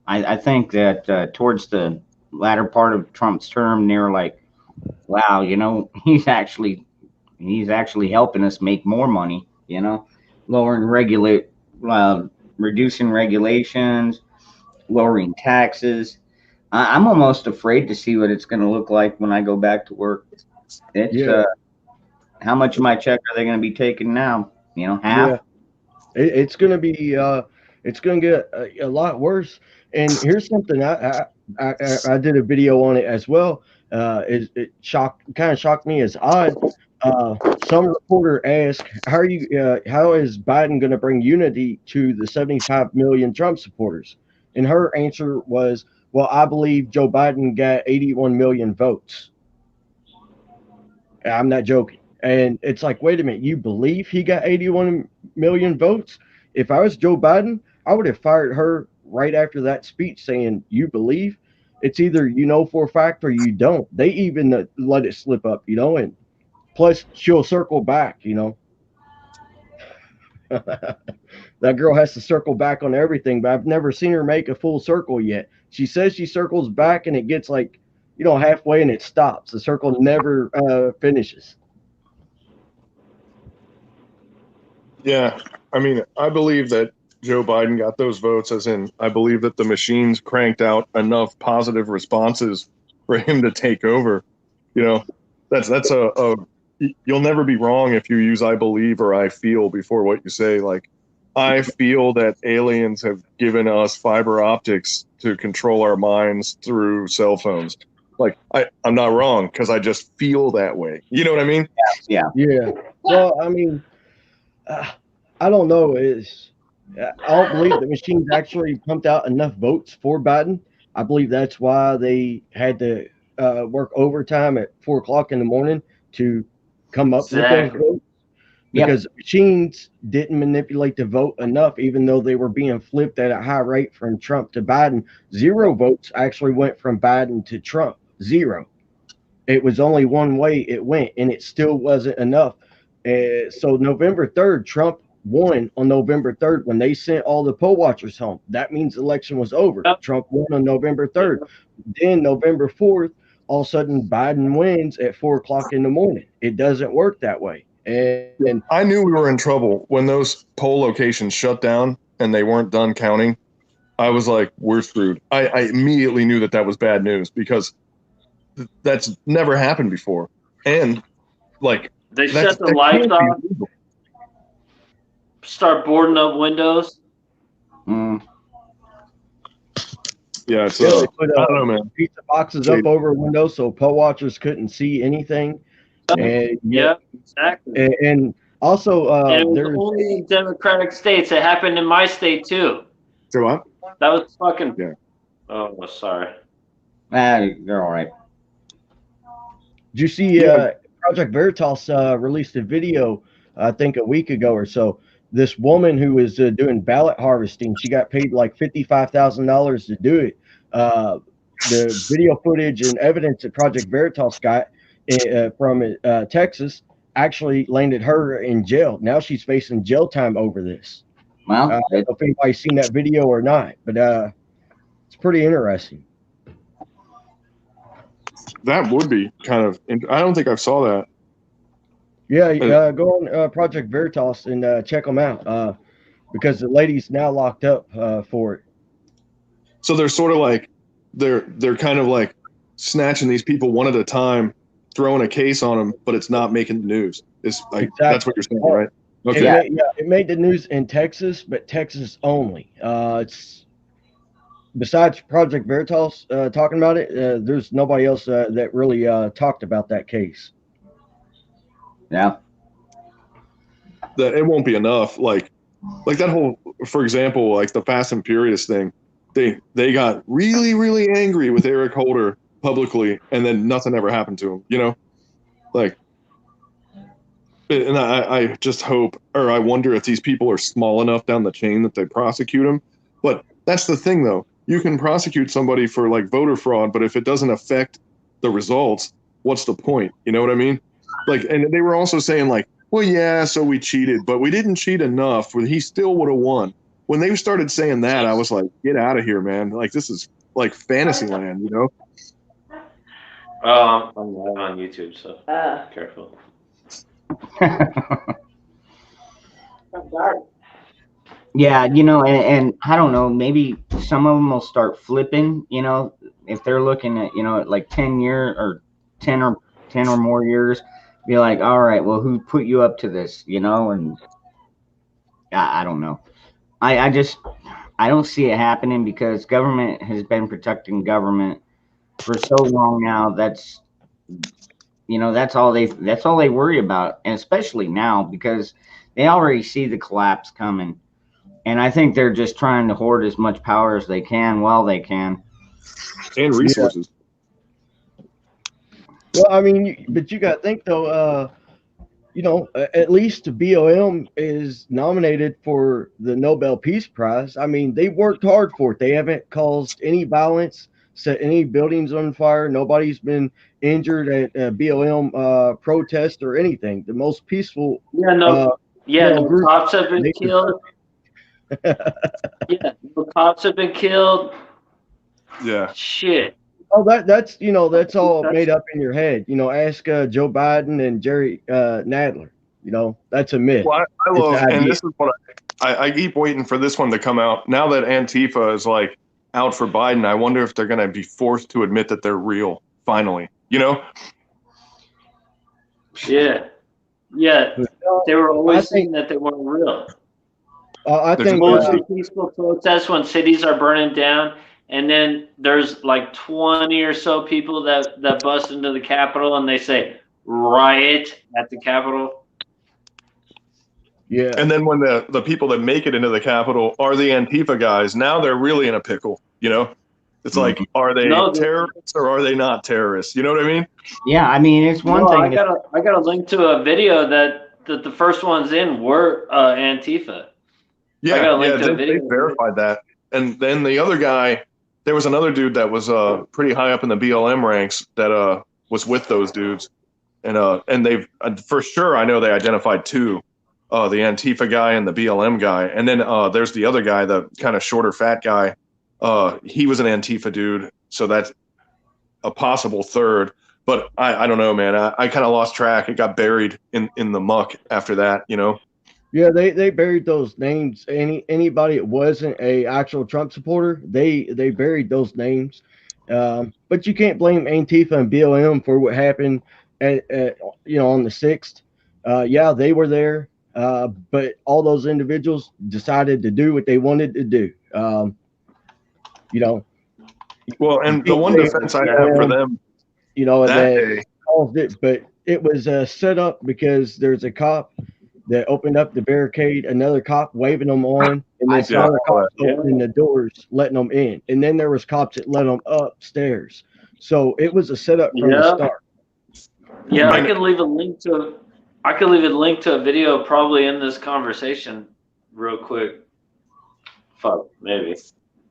I think that towards the latter part of Trump's term, they're like, wow, he's actually helping us make more money, lowering reducing regulations, lowering taxes. I'm almost afraid to see what it's going to look like when I go back to work. It's how much of my check are they going to be taking now? Half. Yeah. It's going to be it's going to get a lot worse. And here's something I did a video on it as well. It kind of shocked me as odd. Some reporter asked, how is Biden going to bring unity to the 75 million Trump supporters? And her answer was, well, I believe Joe Biden got 81 million votes. I'm not joking. And it's like, wait a minute, you believe he got 81 million votes? If I was Joe Biden, I would have fired her right after that speech saying, you believe? It's either for a fact or you don't. They even let it slip up, and plus she'll circle back, That girl has to circle back on everything, but I've never seen her make a full circle yet. She says she circles back and it gets like, halfway and it stops. The circle never finishes. Yeah. I mean, I believe that Joe Biden got those votes, as in, I believe that the machines cranked out enough positive responses for him to take over. That's you'll never be wrong if you use I believe or I feel before what you say. Like, I feel that aliens have given us fiber optics to control our minds through cell phones. Like, I'm not wrong because I just feel that way. You know what I mean? Yeah. Well, I mean, I don't know. I don't believe the machines actually pumped out enough votes for Biden. I believe that's why they had to work overtime at 4:00 in the morning to come up with those votes. Because machines didn't manipulate the vote enough, even though they were being flipped at a high rate from Trump to Biden. 0 votes actually went from Biden to Trump. 0. It was only one way it went, and it still wasn't enough. So November 3rd, Trump won on November 3rd when they sent all the poll watchers home. That means the election was over. Yep. Trump won on November 3rd. Then November 4th, all of a sudden Biden wins at 4:00 in the morning. It doesn't work that way. And I knew we were in trouble when those poll locations shut down and they weren't done counting. I was like, we're screwed. I immediately knew that was bad news because that's never happened before. And like, they shut the lights off, start boarding up windows. Yeah, they put I don't know, man. Pizza boxes up over windows so poll watchers couldn't see anything. And yeah, exactly. And also, it was only in Democratic states. It happened in my state too. So what? That was fucking. Yeah. Oh, sorry. You're all right. Did you see Project Veritas released a video, I think a week ago or so? This woman who was doing ballot harvesting, she got paid like $55,000 to do it. The video footage and evidence that Project Veritas got from Texas actually landed her in jail. Now she's facing jail time over this. Wow. I don't know if anybody's seen that video or not, but it's pretty interesting. That would be kind of. I don't think I saw that. Yeah, go on Project Veritas and check them out because the lady's now locked up for it. So they're sort of like they're kind of like snatching these people one at a time, throwing a case on them, but it's not making the news. It's like that's what you're saying, right? Okay. It made the news in Texas, but Texas only. It's besides Project Veritas talking about it. There's nobody else that really talked about that case. Yeah. That it won't be enough. Like that whole, for example, like the Fast and Furious thing. They got really, really angry with Eric Holder publicly, and then nothing ever happened to him, you know? Like, and I just hope, or I wonder if these people are small enough down the chain that they prosecute them. But that's the thing, though. You can prosecute somebody for like voter fraud, but if it doesn't affect the results, what's the point? You know what I mean? Like, and they were also saying like, well, yeah, so we cheated, but we didn't cheat enough. He still would have won. When they started saying that, I was like, get out of here, man. Like, this is like fantasy land, you know? I'm on YouTube, so careful. Yeah, you know, and I don't know, maybe some of them will start flipping, you know, if they're looking at, you know, at like 10 years or 10 or more years, be like, all right, well, who put you up to this, you know? And I don't know. I don't see it happening because government has been protecting government for so long now. That's, you know, that's all they worry about, and especially now because they already see the collapse coming, and I think they're just trying to hoard as much power as they can while they can, and resources. Well, I mean, but you got to think though. You know, at least the BLM is nominated for the Nobel Peace Prize. I mean, they worked hard for it. They haven't caused any violence, set any buildings on fire. Nobody's been injured at BLM protest or anything. The most peaceful. No cops have been killed. No cops have been killed. Yeah. Shit. Oh, that's you know, that's all made up in your head. You know, ask Joe Biden and Jerry Nadler. You know, that's a myth. Well, I love, and this is what I keep waiting for this one to come out. Now that Antifa is like out for Biden, I wonder if they're going to be forced to admit that they're real. Finally, you know? Yeah. They were always saying that they weren't real. I think peaceful protests when cities are burning down. And then there's like 20 or so people that bust into the Capitol and they say riot at the Capitol. Yeah. And then when the people that make it into the Capitol are the Antifa guys, now they're really in a pickle, you know? It's like, are they terrorists or are they not terrorists? You know what I mean? Yeah, I mean, it's one thing. I got a link to a video that the first ones in were Antifa. Yeah, they verified that. And then the other guy, there was another dude that was pretty high up in the BLM ranks that was with those dudes, and they've for sure I know they identified two, the Antifa guy and the BLM guy, and then there's the other guy, the kind of shorter, fat guy. He was an Antifa dude, so that's a possible third. But I don't know, man. I kind of lost track. It got buried in the muck after that, you know. Yeah, they buried those names. Anybody that wasn't a actual Trump supporter, they buried those names. But you can't blame Antifa and BLM for what happened at you know, on the 6th. Yeah, they were there, but all those individuals decided to do what they wanted to do. You know. Well, and the one defense I have for them, you know, that day, caused it, but it was set up because there's a cop that opened up the barricade, another cop waving them on, and then some other cops opening the doors, letting them in. And then there was cops that let them upstairs. So it was a setup from the start. Yeah, I could leave a link to a video probably in this conversation real quick. Fuck, maybe.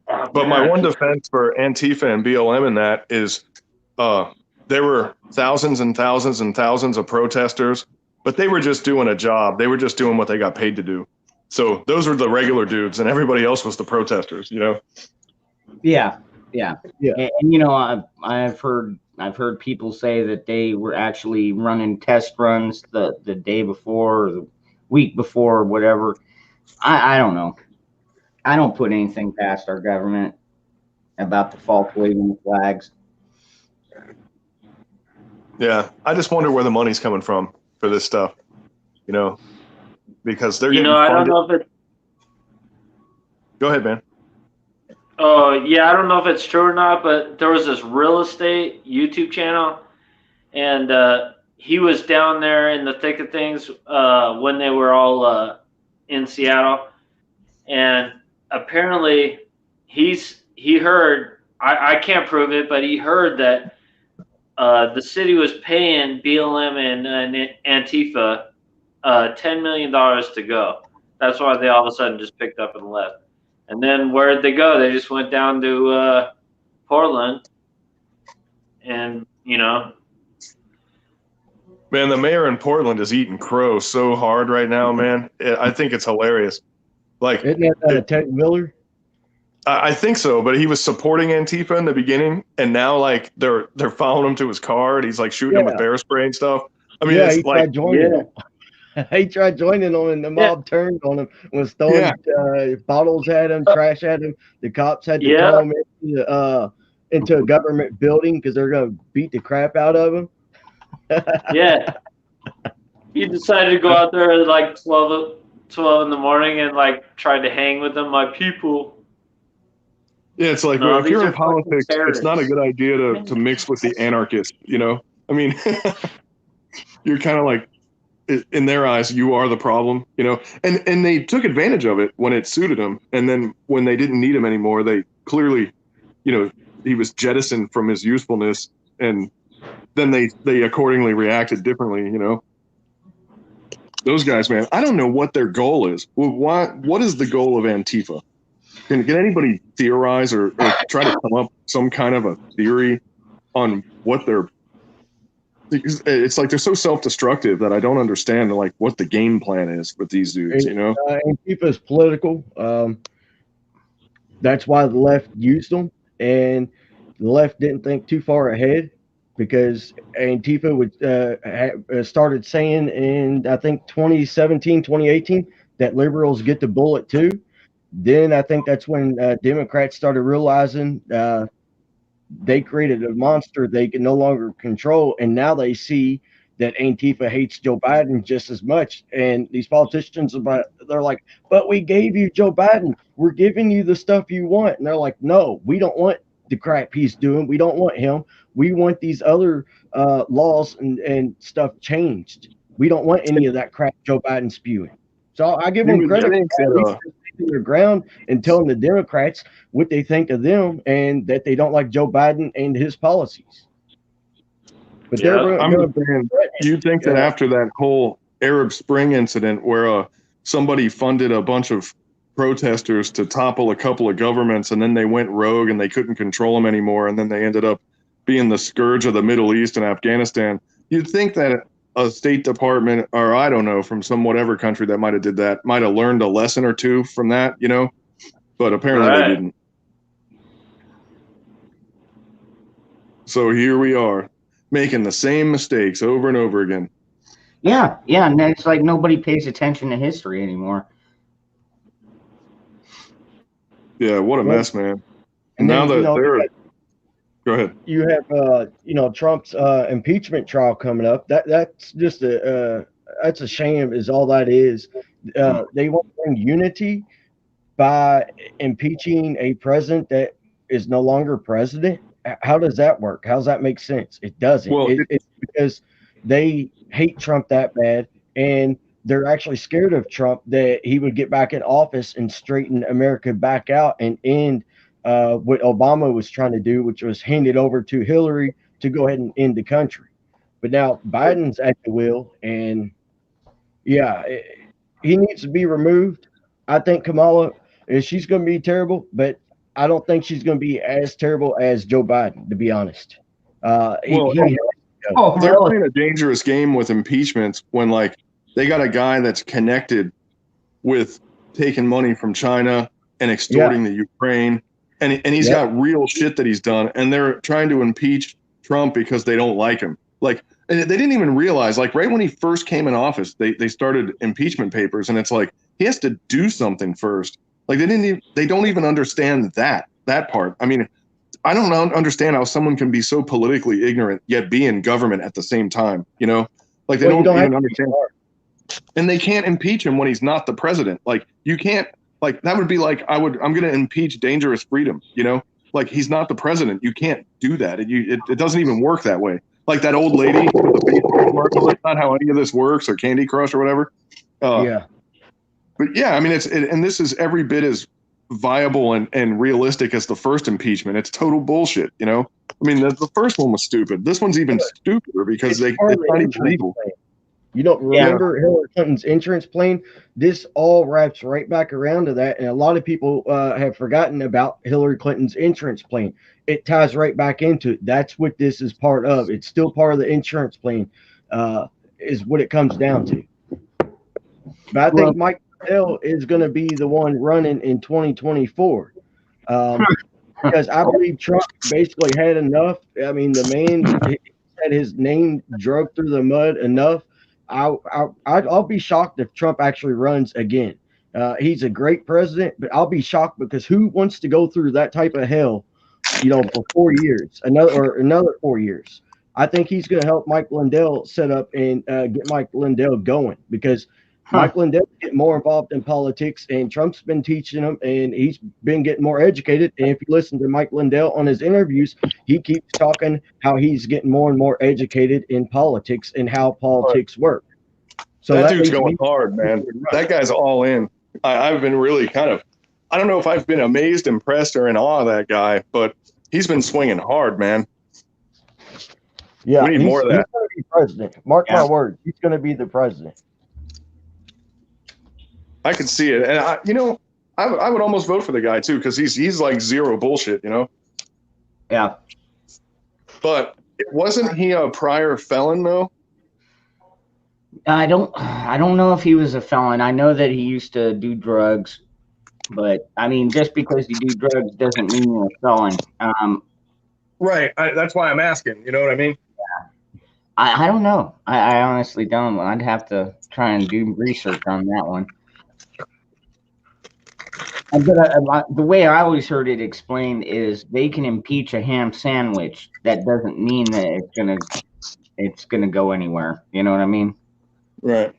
But my one defense for Antifa and BLM in that is there were thousands and thousands and thousands of protesters, but they were just doing a job. They were just doing what they got paid to do. So those were the regular dudes, and everybody else was the protesters, you know? Yeah. And you know, I've heard people say that they were actually running test runs the day before, or the week before, or whatever. I don't know. I don't put anything past our government about the false waving flags. Yeah, I just wonder where the money's coming from for this stuff, because they're getting I don't funded. know if it's. Go ahead, man. Oh, yeah, I don't know if it's true or not, but there was this real estate YouTube channel, and he was down there in the thick of things when they were all in Seattle, and apparently he heard, I can't prove it, but he heard that the city was paying BLM and Antifa $10 million to go. That's why they all of a sudden just picked up and left. And then where did they go? They just went down to Portland, and Man, the mayor in Portland is eating crow so hard right now, man. I think it's hilarious. Like, Isn't that Ted Miller? I think so, but he was supporting Antifa in the beginning, and now like they're following him to his car, and he's like shooting him with bear spray and stuff. I mean, it's he like, tried joining them. He tried joining them, and the mob turned on him. Was throwing bottles at him, trash at him. The cops had to throw him into a government building because they're gonna beat the crap out of him. Yeah. He decided to go out there at like 12 in the morning and like tried to hang with them, my people. Yeah, it's like, if you're in politics, it's not a good idea to mix with the anarchists, I mean, you're kind of like, in their eyes, you are the problem, and they took advantage of it when it suited them. And then when they didn't need him anymore, they clearly, he was jettisoned from his usefulness, and then they accordingly reacted differently, Those guys, man, I don't know what their goal is. What is the goal of Antifa? Can anybody theorize or try to come up with some kind of a theory on what they're? It's like they're so self-destructive that I don't understand like what the game plan is with these dudes. Antifa is political. That's why the left used them, and the left didn't think too far ahead because Antifa would started saying in I think 2017, 2018 that liberals get the bullet too. Then I think that's when Democrats started realizing they created a monster they can no longer control, and now they see that Antifa hates Joe Biden just as much. And these politicians, they're like, "But we gave you Joe Biden. We're giving you the stuff you want." And they're like, "No, we don't want the crap he's doing. We don't want him. We want these other laws and stuff changed. We don't want any of that crap Joe Biden's spewing." So I give them credit for their ground and telling the Democrats what they think of them and that they don't like Joe Biden and his policies. But you think that after that whole Arab Spring incident where somebody funded a bunch of protesters to topple a couple of governments and then they went rogue and they couldn't control them anymore and then they ended up being the scourge of the Middle East and Afghanistan, you'd think that a State Department, or I don't know, from some whatever country that might have did that, might have learned a lesson or two from that, but apparently they didn't. So here we are, making the same mistakes over and over again. Yeah, and it's like nobody pays attention to history anymore. Yeah, what a mess, man. And now that they're... Go ahead. You have, Trump's impeachment trial coming up. That's just that's a shame. Is all that is. They want to bring unity by impeaching a president that is no longer president. How does that work? How does that make sense? It doesn't. Well, it's because they hate Trump that bad, and they're actually scared of Trump that he would get back in office and straighten America back out and end what Obama was trying to do, which was hand it over to Hillary to go ahead and end the country. But now Biden's at the wheel, and he needs to be removed. I think Kamala, she's going to be terrible, but I don't think she's going to be as terrible as Joe Biden, to be honest. They're playing a dangerous game with impeachments when, like, they got a guy that's connected with taking money from China and extorting the Ukraine. And he's got real shit that he's done, and they're trying to impeach Trump because they don't like him. Like, and they didn't even realize, like, right when he first came in office, they started impeachment papers, and it's like he has to do something first. Like they don't even understand that part. I mean, I don't understand how someone can be so politically ignorant yet be in government at the same time. You know, like they don't even understand. And they can't impeach him when he's not the president. Like you can't. Like that would be like I'm going to impeach Dangerous Freedom. You know, like he's not the president. You can't do that. It doesn't even work that way. Like that old lady with the Facebook commercial. That's not how any of this works, or Candy Crush or whatever. Yeah. But yeah, I mean, and this is every bit as viable and realistic as the first impeachment. It's total bullshit, you know? I mean, the first one was stupid. This one's even stupider because it's not even legal. You don't remember Hillary Clinton's insurance plan? This all wraps right back around to that. And a lot of people have forgotten about Hillary Clinton's insurance plan. It ties right back into it. That's what this is part of. It's still part of the insurance plan, is what it comes down to. But I think Mike Lindell is going to be the one running in 2024. Because I believe Trump basically had enough. I mean, the man had his name dragged through the mud enough. I'll be shocked if Trump actually runs again. He's a great president, but I'll be shocked because who wants to go through that type of hell, you know, for 4 years, another 4 years? I think he's going to help Mike Lindell set up and get Mike Lindell going because Mike Lindell get more involved in politics, and Trump's been teaching him, and he's been getting more educated. And if you listen to Mike Lindell on his interviews, he keeps talking how he's getting more and more educated in politics and how politics work. So that dude's going hard, man. That guy's all in. I've been really I don't know if I've been amazed, impressed, or in awe of that guy, but he's been swinging hard, man. Yeah, we need more of that. He's going to be president. Mark my words, he's going to be the president. I could see it, and I would almost vote for the guy too because he's like zero bullshit, you know. Yeah. But wasn't he a prior felon though? I don't know if he was a felon. I know that he used to do drugs, but I mean, just because you do drugs doesn't mean you're a felon. Right. That's why I'm asking. You know what I mean? Yeah. I don't know. I honestly don't. I'd have to try and do research on that one. But the way I always heard it explained is they can impeach a ham sandwich. That doesn't mean that it's gonna go anywhere. You know what I mean? Right.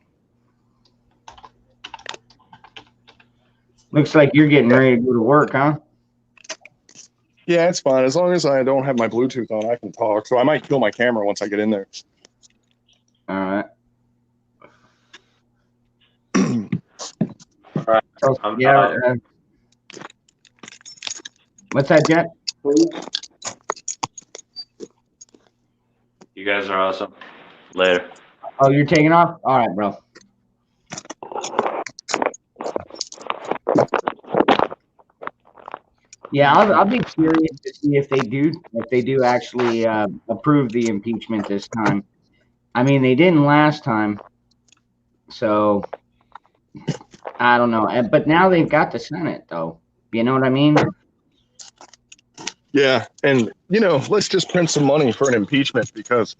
Looks like you're getting ready to go to work, huh? Yeah, it's fine. As long as I don't have my Bluetooth on, I can talk. So I might kill my camera once I get in there. All right. All right. Yeah. What's that, Jet? You guys are awesome. Later. Oh, you're taking off? All right, bro. Yeah, I'll be curious to see if they do actually approve the impeachment this time. I mean, they didn't last time, so I don't know. But now they've got the Senate, though. You know what I mean? Yeah, and let's just print some money for an impeachment because,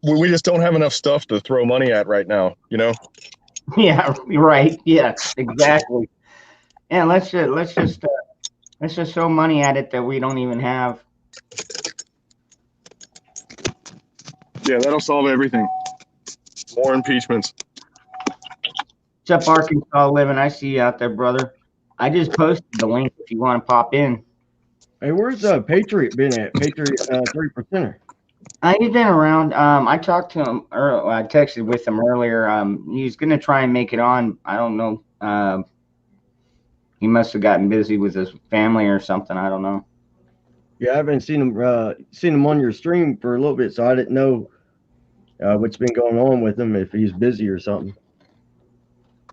we just don't have enough stuff to throw money at right now. Yeah, right. Yeah, exactly. Yeah, let's just throw money at it that we don't even have. Yeah, that'll solve everything. More impeachments. What's up, Arkansas Living? I see you out there, brother. I just posted the link if you want to pop in. Hey, where's Patriot been at? Patriot 3%er. He's been around. I talked to him, or I texted with him earlier. He's going to try and make it on. I don't know. He must have gotten busy with his family or something. I don't know. Yeah, I haven't seen him on your stream for a little bit, so I didn't know what's been going on with him, if he's busy or something.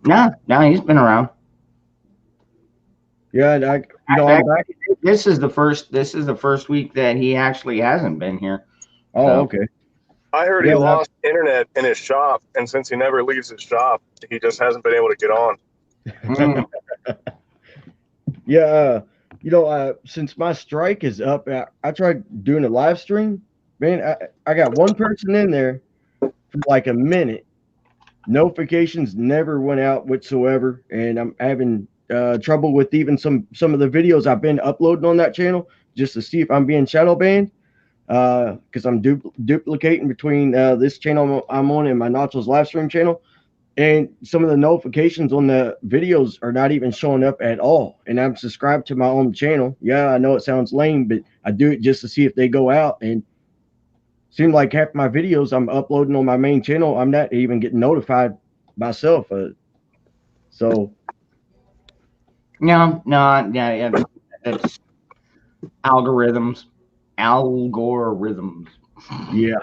No, he's been around. Yeah, I'm back. This is the first week that he actually hasn't been here. Oh, so. Okay. I heard he lost internet in his shop, and since he never leaves his shop, he just hasn't been able to get on. Yeah, since my strike is up, I tried doing a live stream. Man, I got one person in there for like a minute. Notifications never went out whatsoever, and I'm having trouble with even some of the videos I've been uploading on that channel just to see if I'm being shadow banned, because I'm duplicating between this channel I'm on and my Nachos live stream channel. And some of the notifications on the videos are not even showing up at all. And I'm subscribed to my own channel. Yeah, I know it sounds lame, but I do it just to see if they go out. And seem like half my videos I'm uploading on my main channel, I'm not even getting notified myself. So No, yeah, it's algorithms. yeah.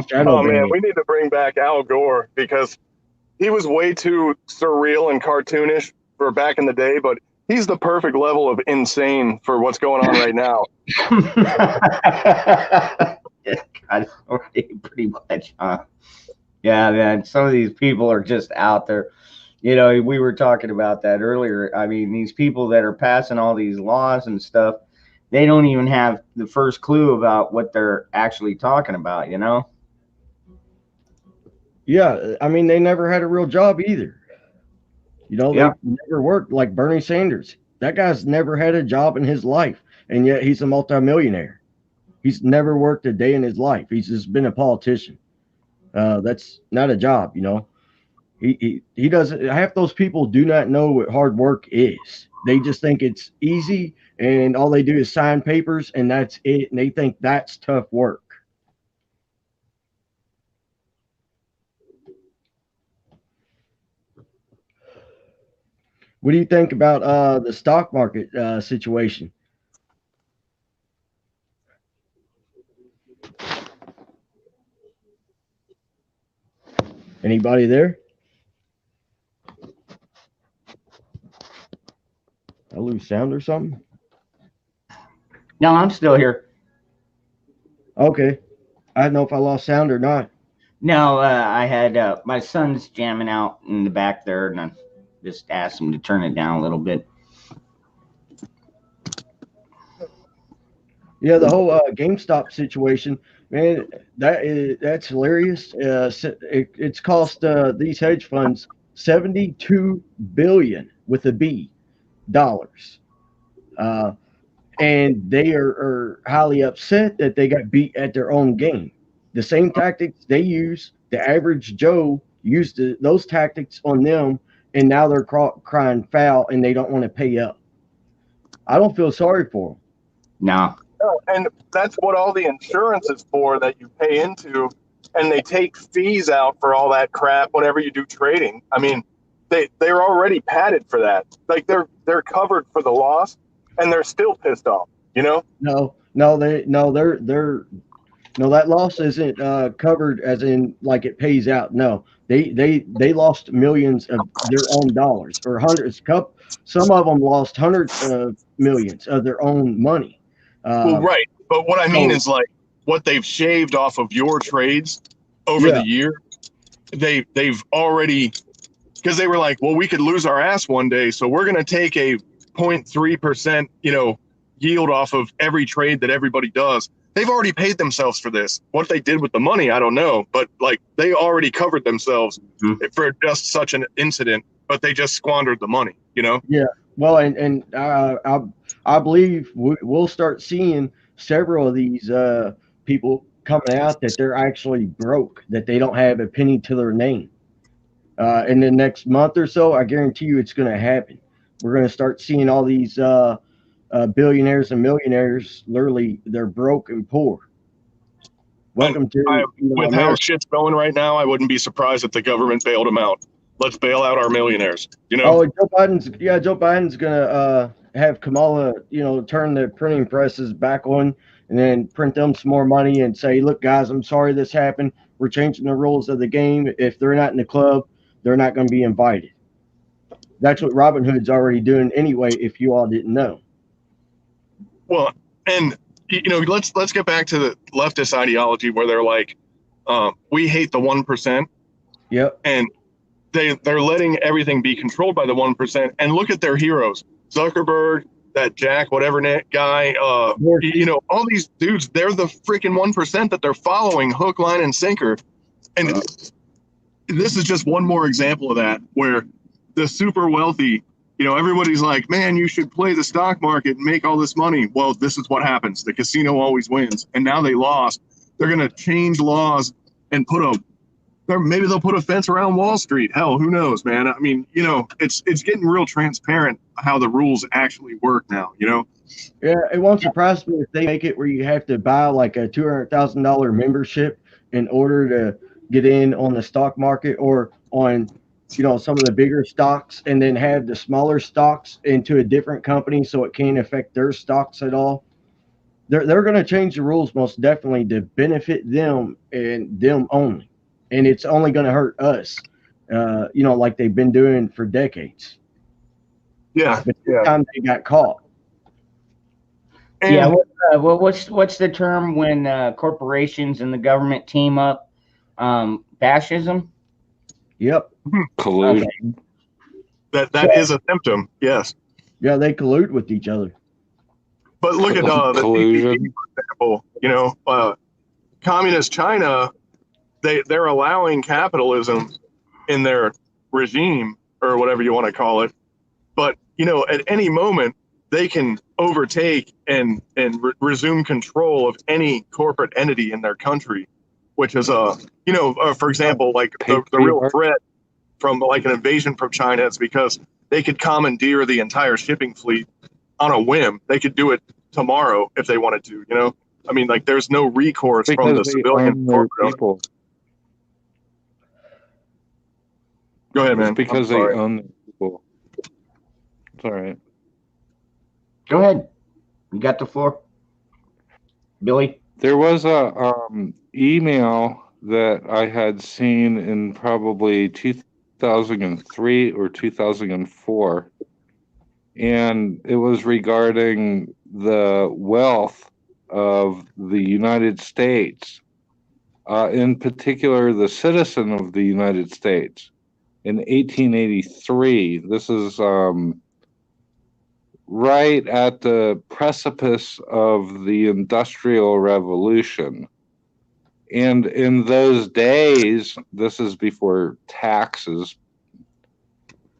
Shadow Oh man, banning. we need to bring back Al Gore because he was way too surreal and cartoonish for back in the day, but he's the perfect level of insane for what's going on right now. God, pretty much, huh? Yeah, man. Some of these people are just out there. You know, we were talking about that earlier. I mean, these people that are passing all these laws and stuff, they don't even have the first clue about what they're actually talking about, you know? Yeah, I mean, they never had a real job either. You know, Yeah. they never worked like Bernie Sanders. That guy's never had a job in his life, and yet he's a multimillionaire. He's never worked a day in his life. He's just been a politician. That's not a job, you know. He doesn't. Half those people do not know what hard work is. They just think it's easy, and all they do is sign papers, and that's it. And they think that's tough work. What do you think about the stock market situation? Anybody there? I lose sound or something? No, I'm still here. Okay. I don't know if I lost sound or not. No, I had my son's jamming out in the back there, and I just asked him to turn it down a little bit. Yeah, the whole GameStop situation, man, that's hilarious. It's cost these hedge funds $72 billion with a B dollars, and they are highly upset that they got beat at their own game. The same tactics they use, the average Joe used those tactics on them, and now they're crying foul and they don't want to pay up. I don't feel sorry for them. No. And that's what all the insurance is for that you pay into, and they take fees out for all that crap whenever you do trading. I mean, they're already padded for that. Like they're covered for the loss, and they're still pissed off. You know? No, that loss isn't covered as in like it pays out. No, they lost millions of their own dollars or hundreds. Some of them lost hundreds of millions of their own money. Well, right. But what I mean so- is like what they've shaved off of your trades over the year. They've already, because they were like, well, we could lose our ass one day, so we're going to take a 0.3%, yield off of every trade that everybody does. They've already paid themselves for this. What they did with the money, I don't know, but like they already covered themselves for just such an incident, but they just squandered the money, Yeah. Well, and I believe we'll start seeing several of these people coming out that they're actually broke, that they don't have a penny to their name. In the next month or so, I guarantee you it's going to happen. We're going to start seeing all these billionaires and millionaires, literally, they're broke and poor. Welcome to with how shit's going right now, I wouldn't be surprised if the government bailed them out. Let's bail out our millionaires. Oh, Joe Biden's gonna have Kamala, turn the printing presses back on and then print them some more money and say, look, guys, I'm sorry this happened. We're changing the rules of the game. If they're not in the club, they're not going to be invited. That's what Robinhood's already doing anyway, if you all didn't know. Well, and let's get back to the leftist ideology where they're like, we hate the 1%. Yep. And they're letting everything be controlled by the 1%. And look at their heroes, Zuckerberg, that Jack, whatever guy, all these dudes, they're the freaking 1% that they're following hook, line, and sinker. And this is just one more example of that, where the super wealthy You know, everybody's like, man, you should play the stock market and make all this money. Well, this is what happens. The casino always wins. And now they lost. They're going to change laws and maybe they'll put a fence around Wall Street. Hell, who knows, man? I mean, you know, it's getting real transparent how the rules actually work now, you know? Yeah, it won't surprise me if they make it where you have to buy like a $200,000 membership in order to get in on the stock market or on, you know, some of the bigger stocks, and then have the smaller stocks into a different company so it can't affect their stocks at all. They're going to change the rules most definitely to benefit them and them only, and it's only going to hurt us. You know, like they've been doing for decades. Yeah. But this time they got caught. And Yeah, what's the term when corporations and the government team up? Fascism. Yep. Collusion. that is a symptom. Yes. Yeah, they collude with each other. But look at the Collusion. CCP, for example. You know, communist China, they're allowing capitalism in their regime or whatever you want to call it. But you know, at any moment they can overtake and resume control of any corporate entity in their country, which is you know, for example, like the real threat from like an invasion from China is because they could commandeer the entire shipping fleet on a whim. They could do it tomorrow if they wanted to, you know? I mean, like, there's no recourse from the civilian corporate. People. Go ahead, man. It's because they own the people. It's all right. Go ahead. You got the floor, Billy. There was a email that I had seen in probably 2003 or 2004, and it was regarding the wealth of the United States, in particular the citizen of the United States. In 1883, this is right at the precipice of the Industrial Revolution. And in those days, this is before taxes,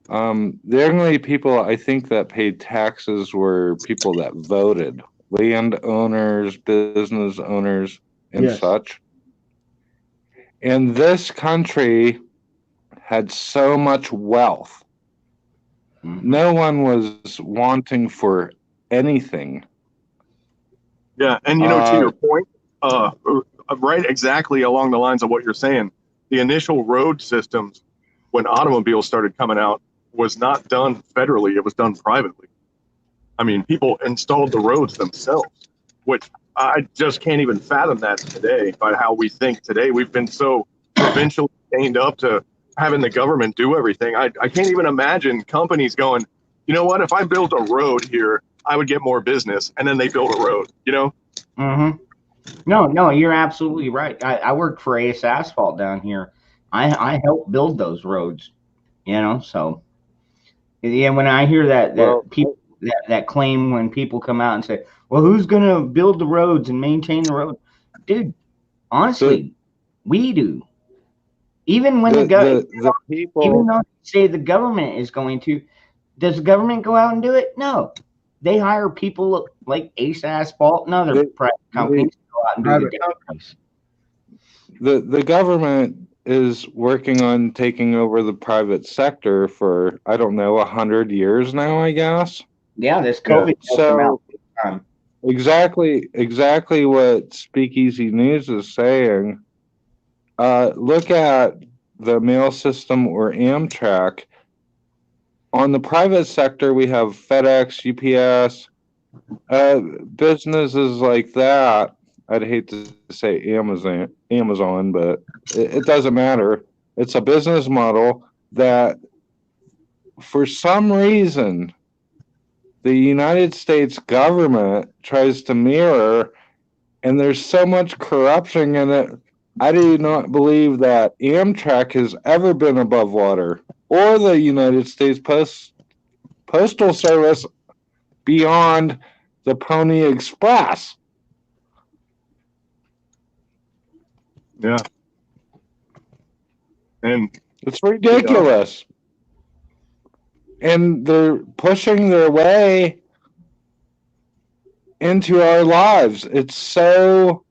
the only people I think that paid taxes were people that voted, landowners, business owners, and such. And this country had so much wealth. No one was wanting for anything. Yeah, and you know, to your point, right exactly along the lines of what you're saying, the initial road systems when automobiles started coming out was not done federally, it was done privately. I mean, people installed the roads themselves, which I just can't even fathom that today by how we think today. We've been so provincially chained up to having the government do everything. I can't even imagine companies going, you know what, if I built a road here, I would get more business. And then they build a road, you know? Mm-hmm. No, you're absolutely right. I worked for Ace Asphalt down here. I helped build those roads, you know, so yeah, when I hear people that claim, when people come out and say, well, who's going to build the roads and maintain the road? Dude, honestly, we do. Even when the people, even though they say the government is going to, does the government go out and do it? No. They hire people like Ace Asphalt and other private companies to go out and do the companies. The government is working on taking over the private sector for, I don't know, 100 years now, I guess. Yeah, this COVID so exactly what Speakeasy News is saying. Look at the mail system or Amtrak. On the private sector, we have FedEx, UPS, businesses like that. I'd hate to say Amazon, but it doesn't matter. It's a business model that, for some reason, the United States government tries to mirror, and there's so much corruption in it. I do not believe that Amtrak has ever been above water, or the United States Postal Service beyond the Pony Express. Yeah. And it's ridiculous. and they're pushing their way into our lives. It's so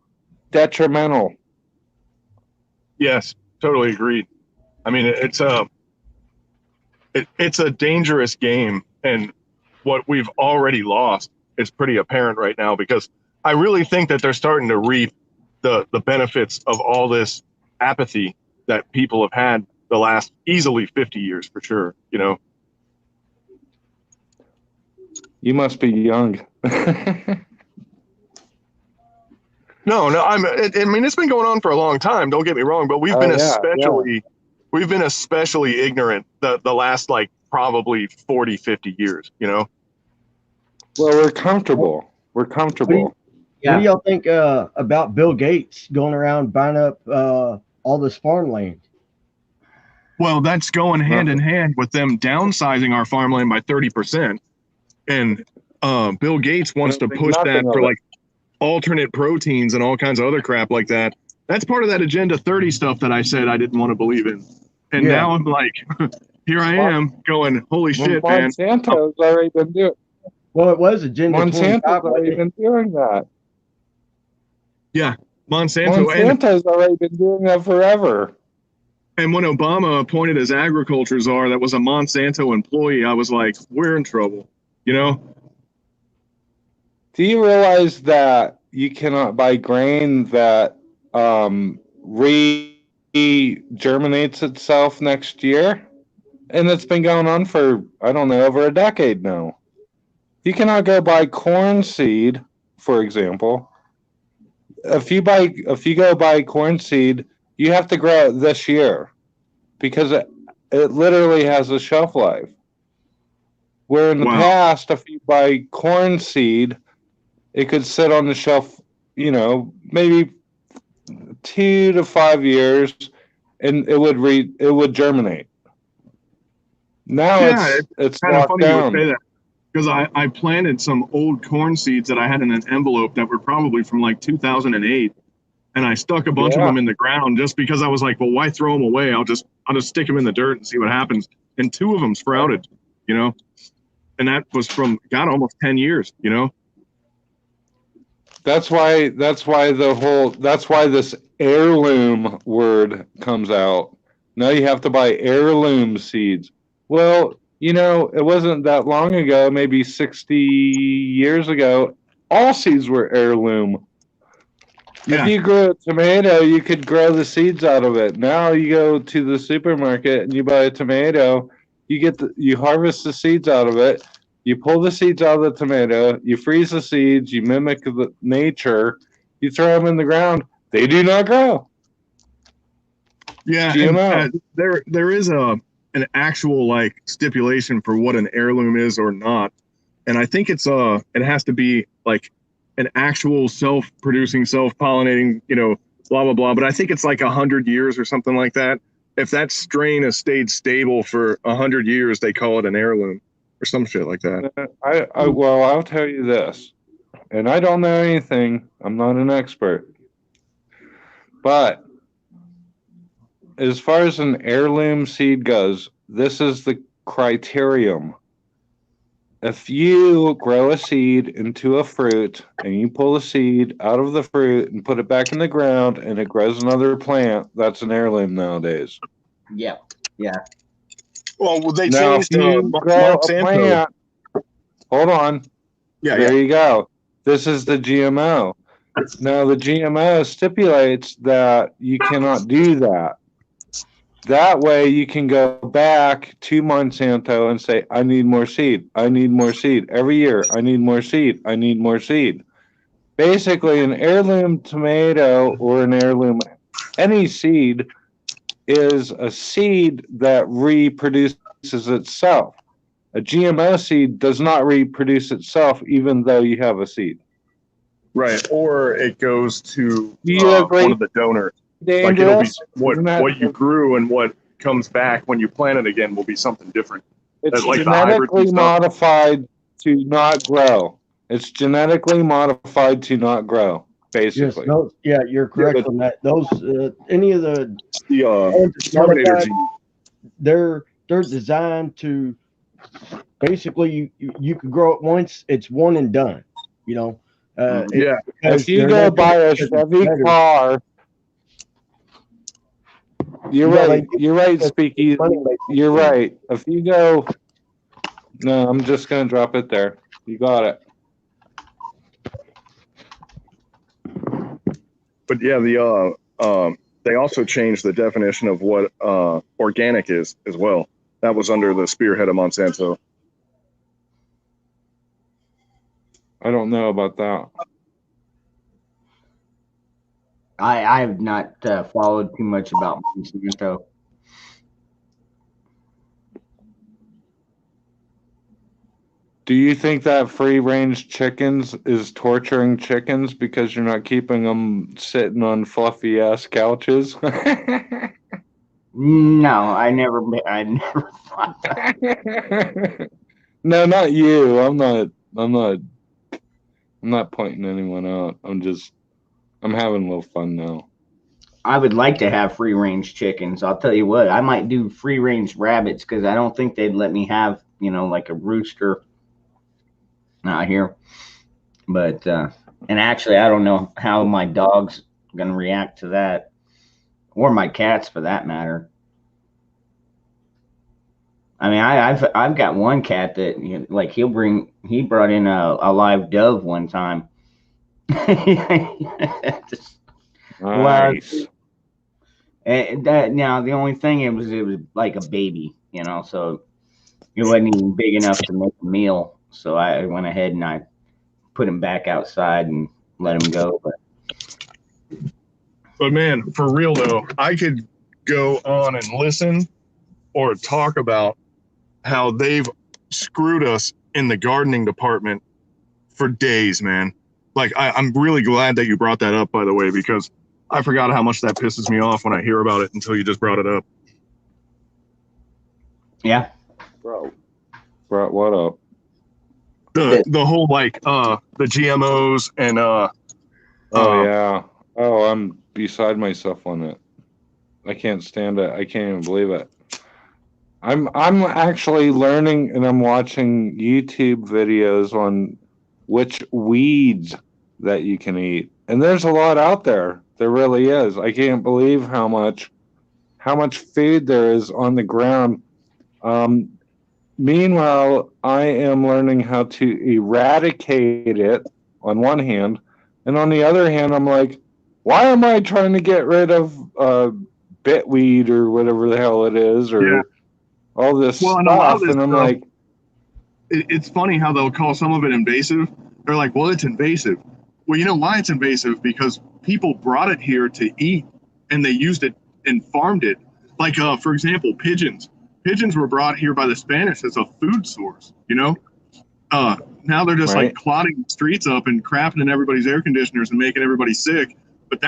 detrimental. Yes, totally agreed. I mean, it's a dangerous game, and what we've already lost is pretty apparent right now, because I really think that they're starting to reap the benefits of all this apathy that people have had the last easily 50 years for sure, you know. You must be young. No, I mean, it's been going on for a long time, don't get me wrong, but we've been especially ignorant the last like probably 40, 50 years, you know. Well, we're comfortable. What do y'all think about Bill Gates going around buying up all this farmland? Well, that's going hand in hand with them downsizing our farmland by 30%. And Bill Gates wants to push that for like alternate proteins and all kinds of other crap like that. That's part of that Agenda 30 stuff that I said I didn't want to believe in. And now I'm like, here I am going, holy shit, man. Monsanto's already been doing. Well, it was Agenda 25. Monsanto's already been doing that. Yeah, Monsanto's already been doing that forever. And when Obama appointed as agriculture czar, that was a Monsanto employee, I was like, we're in trouble, you know? Do you realize that you cannot buy grain that re-germinates itself next year? And it's been going on for, I don't know, over a decade now. You cannot go buy corn seed, for example. If you go buy corn seed, you have to grow it this year because it literally has a shelf life. Where in the past, if you buy corn seed, it could sit on the shelf, you know, maybe 2 to 5 years, and it would germinate. Now it's kind of locked funny down. you would say that, because I planted some old corn seeds that I had in an envelope that were probably from like 2008, and I stuck a bunch of them in the ground just because I was like, well, why throw them away? I'll just stick them in the dirt and see what happens. And 2 of them sprouted, you know, and that was from almost 10 years, you know. That's why this heirloom word comes out. Now you have to buy heirloom seeds. Well, you know, it wasn't that long ago, maybe 60 years ago, all seeds were heirloom. Yeah. If you grew a tomato, you could grow the seeds out of it. Now you go to the supermarket and you buy a tomato, you harvest the seeds out of it. You pull the seeds out of the tomato, you freeze the seeds, you mimic the nature, you throw them in the ground. They do not grow. Yeah, and, there is an actual like stipulation for what an heirloom is or not, and I think it has to be like an actual self-producing, self-pollinating, you know, blah blah blah. But I think it's like 100 years or something like that. If that strain has stayed stable for 100 years, they call it an heirloom. Or some shit like that. Well, I'll tell you this, and I don't know anything. I'm not an expert. But as far as an heirloom seed goes, this is the criterion. If you grow a seed into a fruit and you pull the seed out of the fruit and put it back in the ground and it grows another plant, that's an heirloom nowadays. Yeah. Well, they changed Monsanto. Hold on. There you go. This is the GMO. Now, the GMO stipulates that you cannot do that. That way, you can go back to Monsanto and say, I need more seed. I need more seed. Every year, I need more seed. I need more seed. Basically, an heirloom tomato or an heirloom, any seed, is a seed that reproduces itself. A GMO seed does not reproduce itself, even though you have a seed. Right, or it goes to one of the donors. Like it'll be what you grew, and what comes back when you plant it again will be something different. It's like genetically modified to not grow. It's genetically modified to not grow. Basically, yes, you're correct on that. Those any of the Terminator genes, they're designed to basically you could grow it once. It's one and done. You know. Yeah. Because If you they're go not buy a because it's Chevy better. car, you're No, right. You're right, Speakeasy. money making You're machine. right. If you go, no, I'm just gonna drop it there. You got it. But yeah, they also changed the definition of what organic is as well. That was under the spearhead of Monsanto. I don't know about that. I have not followed too much about Monsanto. Do you think that free range chickens is torturing chickens because you're not keeping them sitting on fluffy ass couches? No, I never thought that. No, not you. I'm not pointing anyone out. I'm having a little fun now. I would like to have free range chickens. I'll tell you what, I might do free range rabbits because I don't think they'd let me have, like a rooster out here. But and actually, I don't know how my dog's gonna react to that, or my cats for that matter. I mean, I've got one cat that like he brought in a live dove one time. Just, Nice. and that now the only thing it was like a baby, so it wasn't even big enough to make a meal. So I went ahead and I put him back outside and let him go. But man, for real though, I could go on and listen or talk about how they've screwed us in the gardening department for days, man. Like, I'm really glad that you brought that up, by the way, because I forgot how much that pisses me off when I hear about it until you just brought it up. Yeah. Bro, what up? The whole the GMOs and Oh yeah. Oh, I'm beside myself on it. I can't stand it. I can't even believe it. I'm actually learning and I'm watching YouTube videos on which weeds that you can eat. And there's a lot out there. There really is. I can't believe how much food there is on the ground. Meanwhile, I am learning how to eradicate it on one hand. And on the other hand, I'm like, why am I trying to get rid of bitweed or whatever the hell it is, or all this stuff? And I'm like, it's funny how they'll call some of it invasive. They're like, well, it's invasive. Well, you know why it's invasive? Because people brought it here to eat and they used it and farmed it. Like, for example, pigeons. Pigeons were brought here by the Spanish as a food source, Now they're just like clotting the streets up and crapping in everybody's air conditioners and making everybody sick. But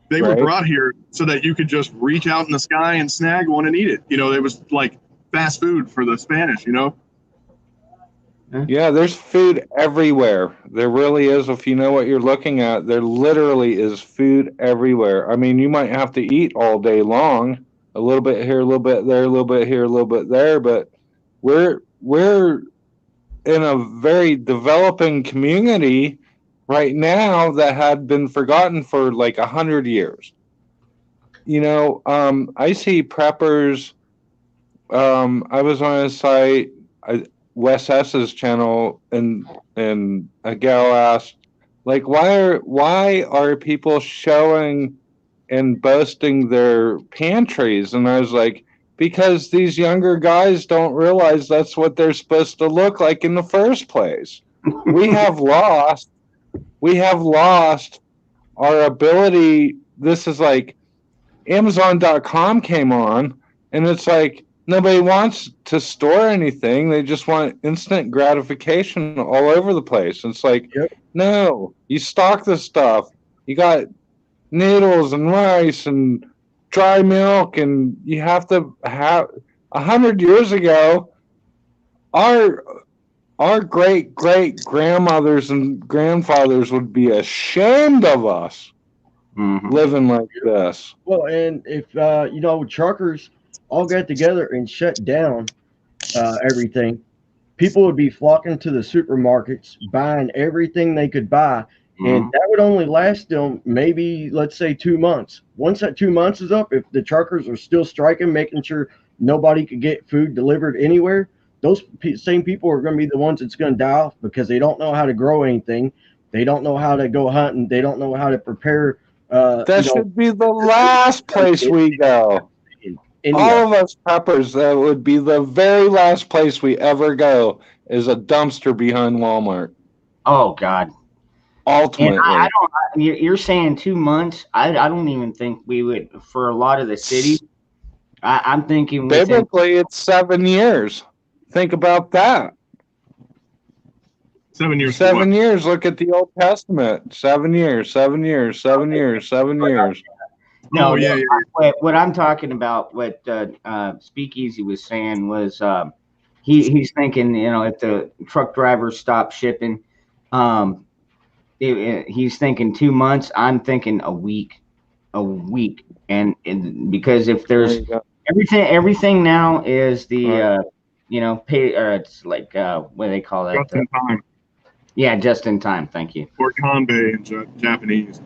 they were brought here so that you could just reach out in the sky and snag one and eat it. It was like fast food for the Spanish, Yeah, there's food everywhere. There really is. If you know what you're looking at, there literally is food everywhere. I mean, you might have to eat all day long, a little bit here, a little bit there, a little bit here, a little bit there, but we're in a very developing community right now that had been forgotten for like 100 years. I see preppers. I was on a site, Wes S's channel, and a gal asked, like, why are people showing and boasting their pantries? And I was like, because these younger guys don't realize that's what they're supposed to look like in the first place. We have lost our ability. This is like Amazon.com came on, and it's like nobody wants to store anything. They just want instant gratification all over the place. It's like, no, you stock the stuff. You got noodles and rice and dry milk, and you have to have 100 years ago, our great grandmothers and grandfathers would be ashamed of us living like this. Well, and if truckers all got together and shut down everything, people would be flocking to the supermarkets, buying everything they could buy. And Mhm. that would only last them maybe, let's say, 2 months. Once that 2 months is up, if the truckers are still striking, making sure nobody could get food delivered anywhere, those same people are going to be the ones that's going to die off because they don't know how to grow anything. They don't know how to go hunting. They don't know how to prepare. That should be the last place we go. Any All of of us preppers, that would be the very last place we ever go is a dumpster behind Walmart. Oh God. And Ultimately. I don't. You're saying 2 months. I don't even think we would for a lot of the cities. I'm thinking within. Biblically, it's 7 years. Think about that. 7 years. 7 years. Look at the Old Testament. 7 years, 7 years, 7 years, 7 years. No, Oh, yeah. what I'm talking about, what Speakeasy was saying was he's thinking, if the truck drivers stop shipping, he's thinking 2 months. I'm thinking a week, and because if There there's you go. everything now is the Right. pay, or it's like what do they call that? Just in time. Yeah, just in time. Thank you. Or kanbei in Japanese.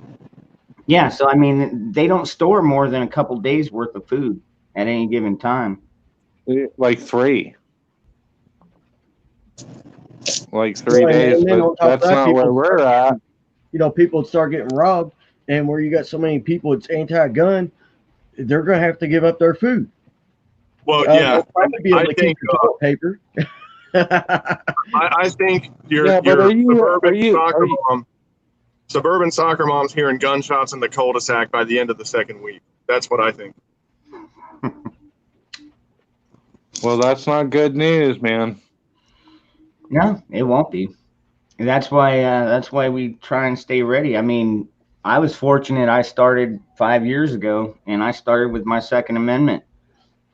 Yeah, so I mean, they don't store more than a couple days worth of food at any given time. Like 3. Like 3 Well, days, and then but on top of that's that, not people where we're at. people start getting robbed, and where you got so many people it's anti-gun, they're going to have to give up their food. Well, They'll probably be able I to think, keep the toilet paper. I think your Yeah, but suburban soccer moms hearing gunshots in the cul-de-sac by the end of the second week. That's what I think. Well, that's not good news, man. No, it won't be. And that's why we try and stay ready. I mean, I was fortunate. I started 5 years ago, and I started with my Second Amendment.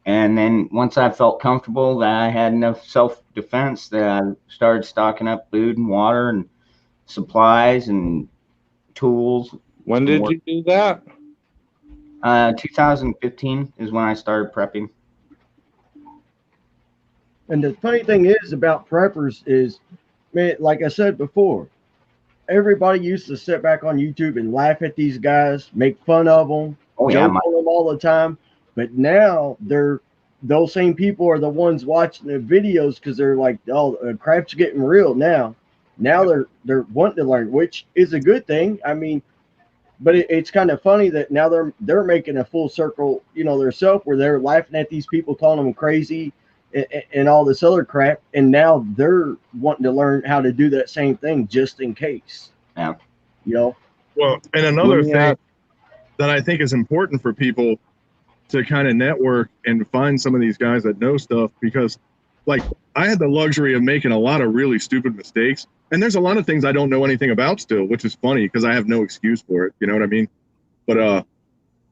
And then once I felt comfortable that I had enough self-defense, that I started stocking up food and water and supplies and tools. When did you do that? 2015 is when I started prepping. And the funny thing is about preppers is, man, like I said before, everybody used to sit back on YouTube and laugh at these guys, make fun of them, Oh yeah, joke on them all the time. But now those same people are the ones watching the videos because they're like, oh, crap's getting real now. Now they're wanting to learn, which is a good thing. I mean, but it's kind of funny that now they're making a full circle, themselves, where they're laughing at these people, calling them crazy and all this other crap, and now they're wanting to learn how to do that same thing just in case. Yeah. Well, and another thing that I think is important for people to kind of network and find some of these guys that know stuff, because like I had the luxury of making a lot of really stupid mistakes, and there's a lot of things I don't know anything about still, which is funny because I have no excuse for it. You know what I mean?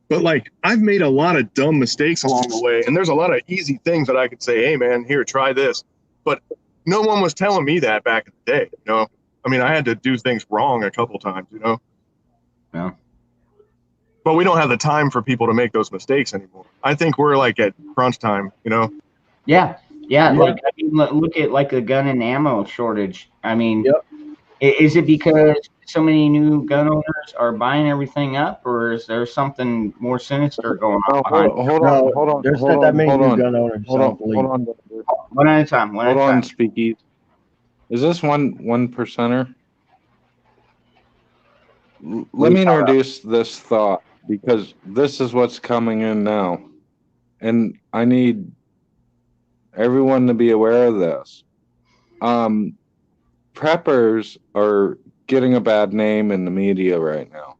But like I've made a lot of dumb mistakes along the way, and there's a lot of easy things that I could say, hey man, here, try this. But no one was telling me that back in the day. I mean, I had to do things wrong a couple times, Yeah. But we don't have the time for people to make those mistakes anymore. I think we're like at crunch time, Yeah. Like I mean, look at like the gun and ammo shortage. I mean, Yep. Is it because so many new gun owners are buying everything up, or is there something more sinister going on behind? Hold on. There's not that many new gun owners. Hold on. One at a time. Hold on, Speaky. Is this one percenter? Let me introduce this thought, because this is what's coming in now. And I need everyone to be aware of this. Preppers are getting a bad name in the media right now.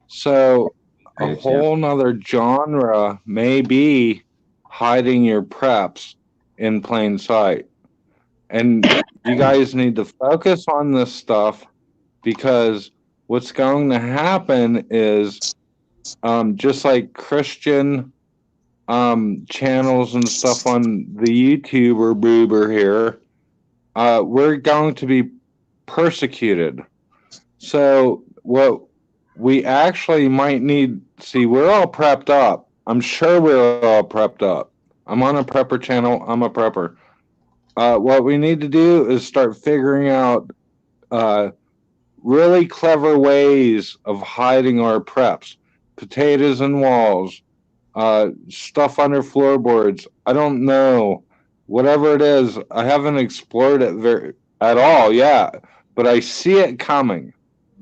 So a whole nother genre may be hiding your preps in plain sight. And you guys need to focus on this stuff, because what's going to happen is just like Christian channels and stuff on the YouTuber boober here, we're going to be persecuted. So what we actually might need, see, we're all prepped up. I'm sure we're all prepped up. I'm on a prepper channel. I'm a prepper. What we need to do is start figuring out really clever ways of hiding our preps. Potatoes in walls, stuff under floorboards. I don't know. Whatever it is, I haven't explored it at all yet, but I see it coming.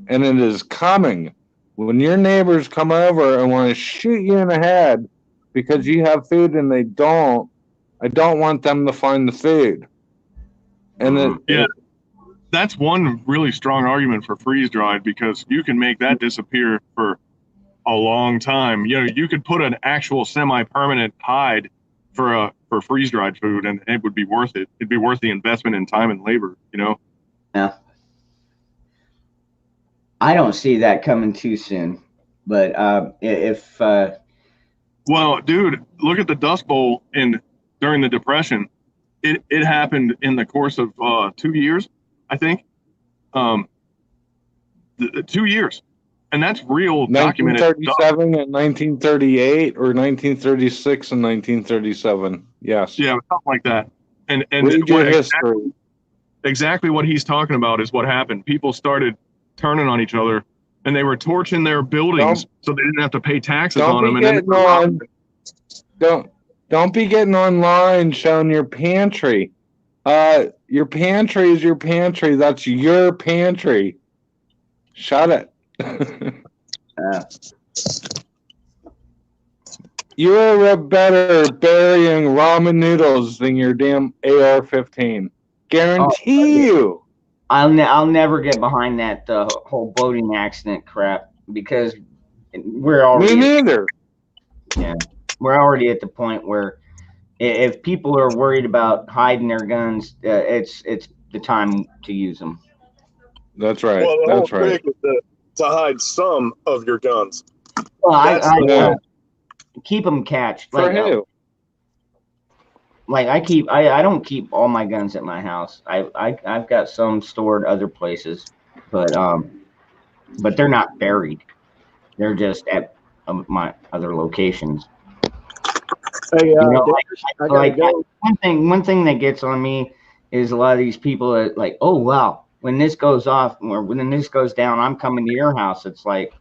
And it is coming. When your neighbors come over and want to shoot you in the head because you have food and they don't, I don't want them to find the food. And that's one really strong argument for freeze dried, because you can make that disappear for a long time. You know, you could put an actual semi-permanent hide for freeze dried food, and it would be worth it. It'd be worth the investment in time and labor. You know. Yeah. I don't see that coming too soon, but if well, dude, look at the Dust Bowl during the Depression. It happened in the course of 2 years, I think. 2 years, and that's real documented. 1937 and 1938, or 1936 and 1937. Yes. Yeah, something like that. And read your history. Exactly what he's talking about is what happened. People started turning on each other, and they were torching their buildings so they didn't have to pay taxes on them. Don't be getting online showing your pantry. Your pantry is your pantry. That's your pantry. Shut it. You're better burying ramen noodles than your damn AR-15. Guarantee you. I'll never get behind that whole boating accident crap, because we're already. Me neither. Yeah, we're already at the point where if people are worried about hiding their guns, it's the time to use them. That's right. Well, that's right. To hide some of your guns. Well, I keep them catched. For who? Like I don't keep all my guns at my house. I've got some stored other places, but they're not buried. They're just at my other locations. Hey, one thing that gets on me is a lot of these people that like, oh wow, when this goes off or when this goes down, I'm coming to your house. It's like,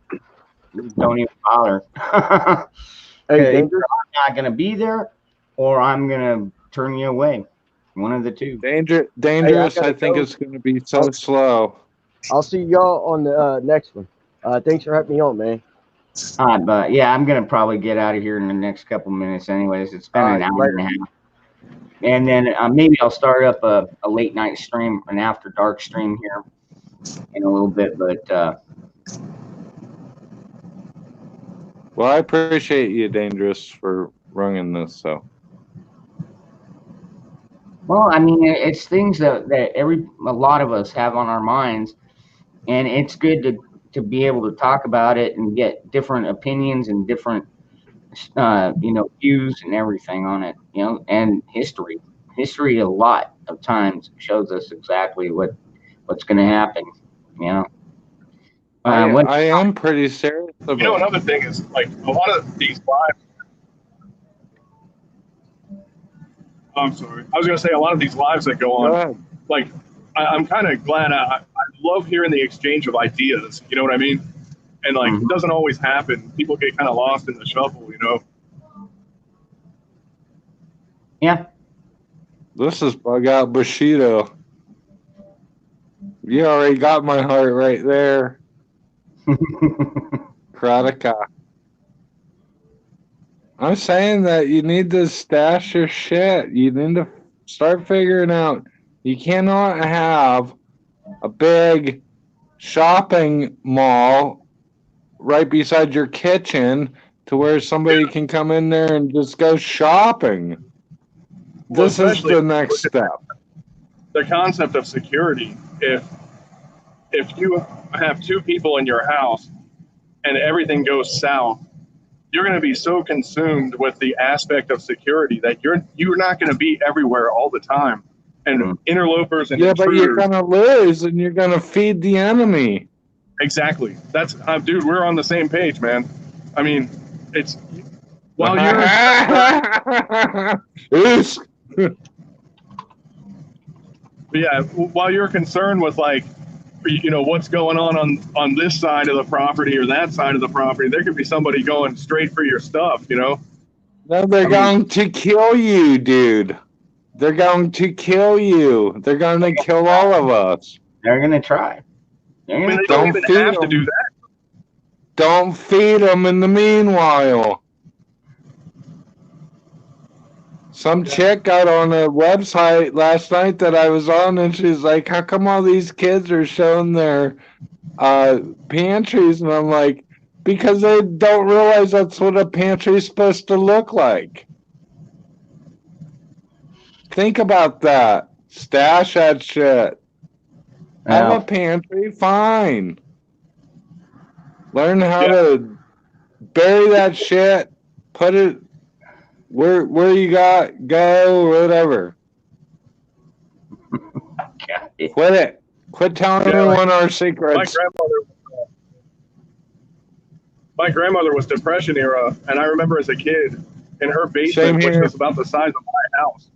don't even bother. Hey, I'm not gonna be there, or I'm gonna turn you away. One of the two. Dangerous. I think it's going to be so slow. I'll see y'all on the next one. Thanks for having me on, man. But yeah, I'm gonna probably get out of here in the next couple minutes. Anyways, it's been an hour and a half, and then maybe I'll start up a late night stream, an after dark stream here in a little bit. But well, I appreciate you, Dangerous, for running this. So. Well, I mean, it's things that a lot of us have on our minds, and it's good to be able to talk about it and get different opinions and different, views and everything on it, and history. History a lot of times shows us exactly what's going to happen, I am pretty serious about another thing is, like, a lot of these lives. I'm sorry. I was going to say, a lot of these lives that go on, like, I'm kind of glad. I love hearing the exchange of ideas. You know what I mean? And, like, It doesn't always happen. People get kind of lost in the shuffle, Yeah. This is Bug Out Bushido. You already got my heart right there. Karateka. I'm saying that you need to stash your shit. You need to start figuring out. You cannot have a big shopping mall right beside your kitchen to where somebody can come in there and just go shopping. This is the next step. The concept of security. If you have two people in your house and everything goes south, you're going to be so consumed with the aspect of security that you're not going to be everywhere all the time. And interlopers and intruders, but you're going to lose and you're going to feed the enemy. Exactly. That's dude. We're on the same page, man. I mean, it's while you're Oosh. But yeah, while you're concerned with like, what's going on this side of the property or that side of the property, there could be somebody going straight for your stuff. No, they're going to kill you, dude. They're going to kill you. They're going to kill all of us. They're gonna try. I mean, they don't even have to do that. Don't feed them in the meanwhile. Some chick got on a website last night that I was on, and she's like, how come all these kids are showing their pantries? And I'm like, because they don't realize that's what a pantry is supposed to look like. Think about that. Stash that shit. Have a pantry, fine. Learn how to bury that shit, put it where you got, go, or whatever. Quit it. Quit telling everyone our secrets. My grandmother was Depression era, and I remember as a kid, in her basement, which was about the size of my house,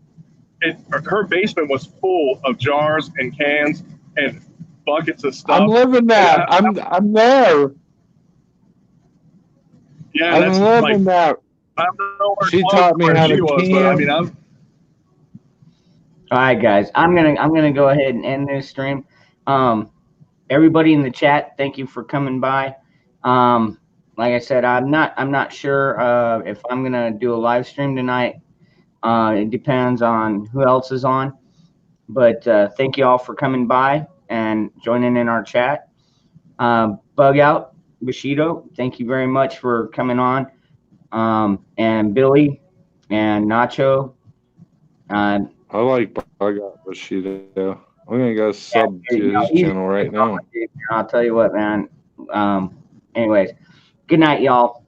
her basement was full of jars and cans and buckets of stuff. I'm living that. I'm there. Yeah, I'm living that. I don't know where she taught me how to was, but I mean, all right, guys. I'm gonna go ahead and end this stream. Everybody in the chat, thank you for coming by. Like I said, I'm not sure if I'm gonna do a live stream tonight. It depends on who else is on. But thank you all for coming by and joining in our chat. Bug Out, Bushido, thank you very much for coming on. And Billy and Nacho. I like Bug Out, Bushido. I'm gonna go sub to his channel right now. I'll tell you what, man. Anyways, good night, y'all.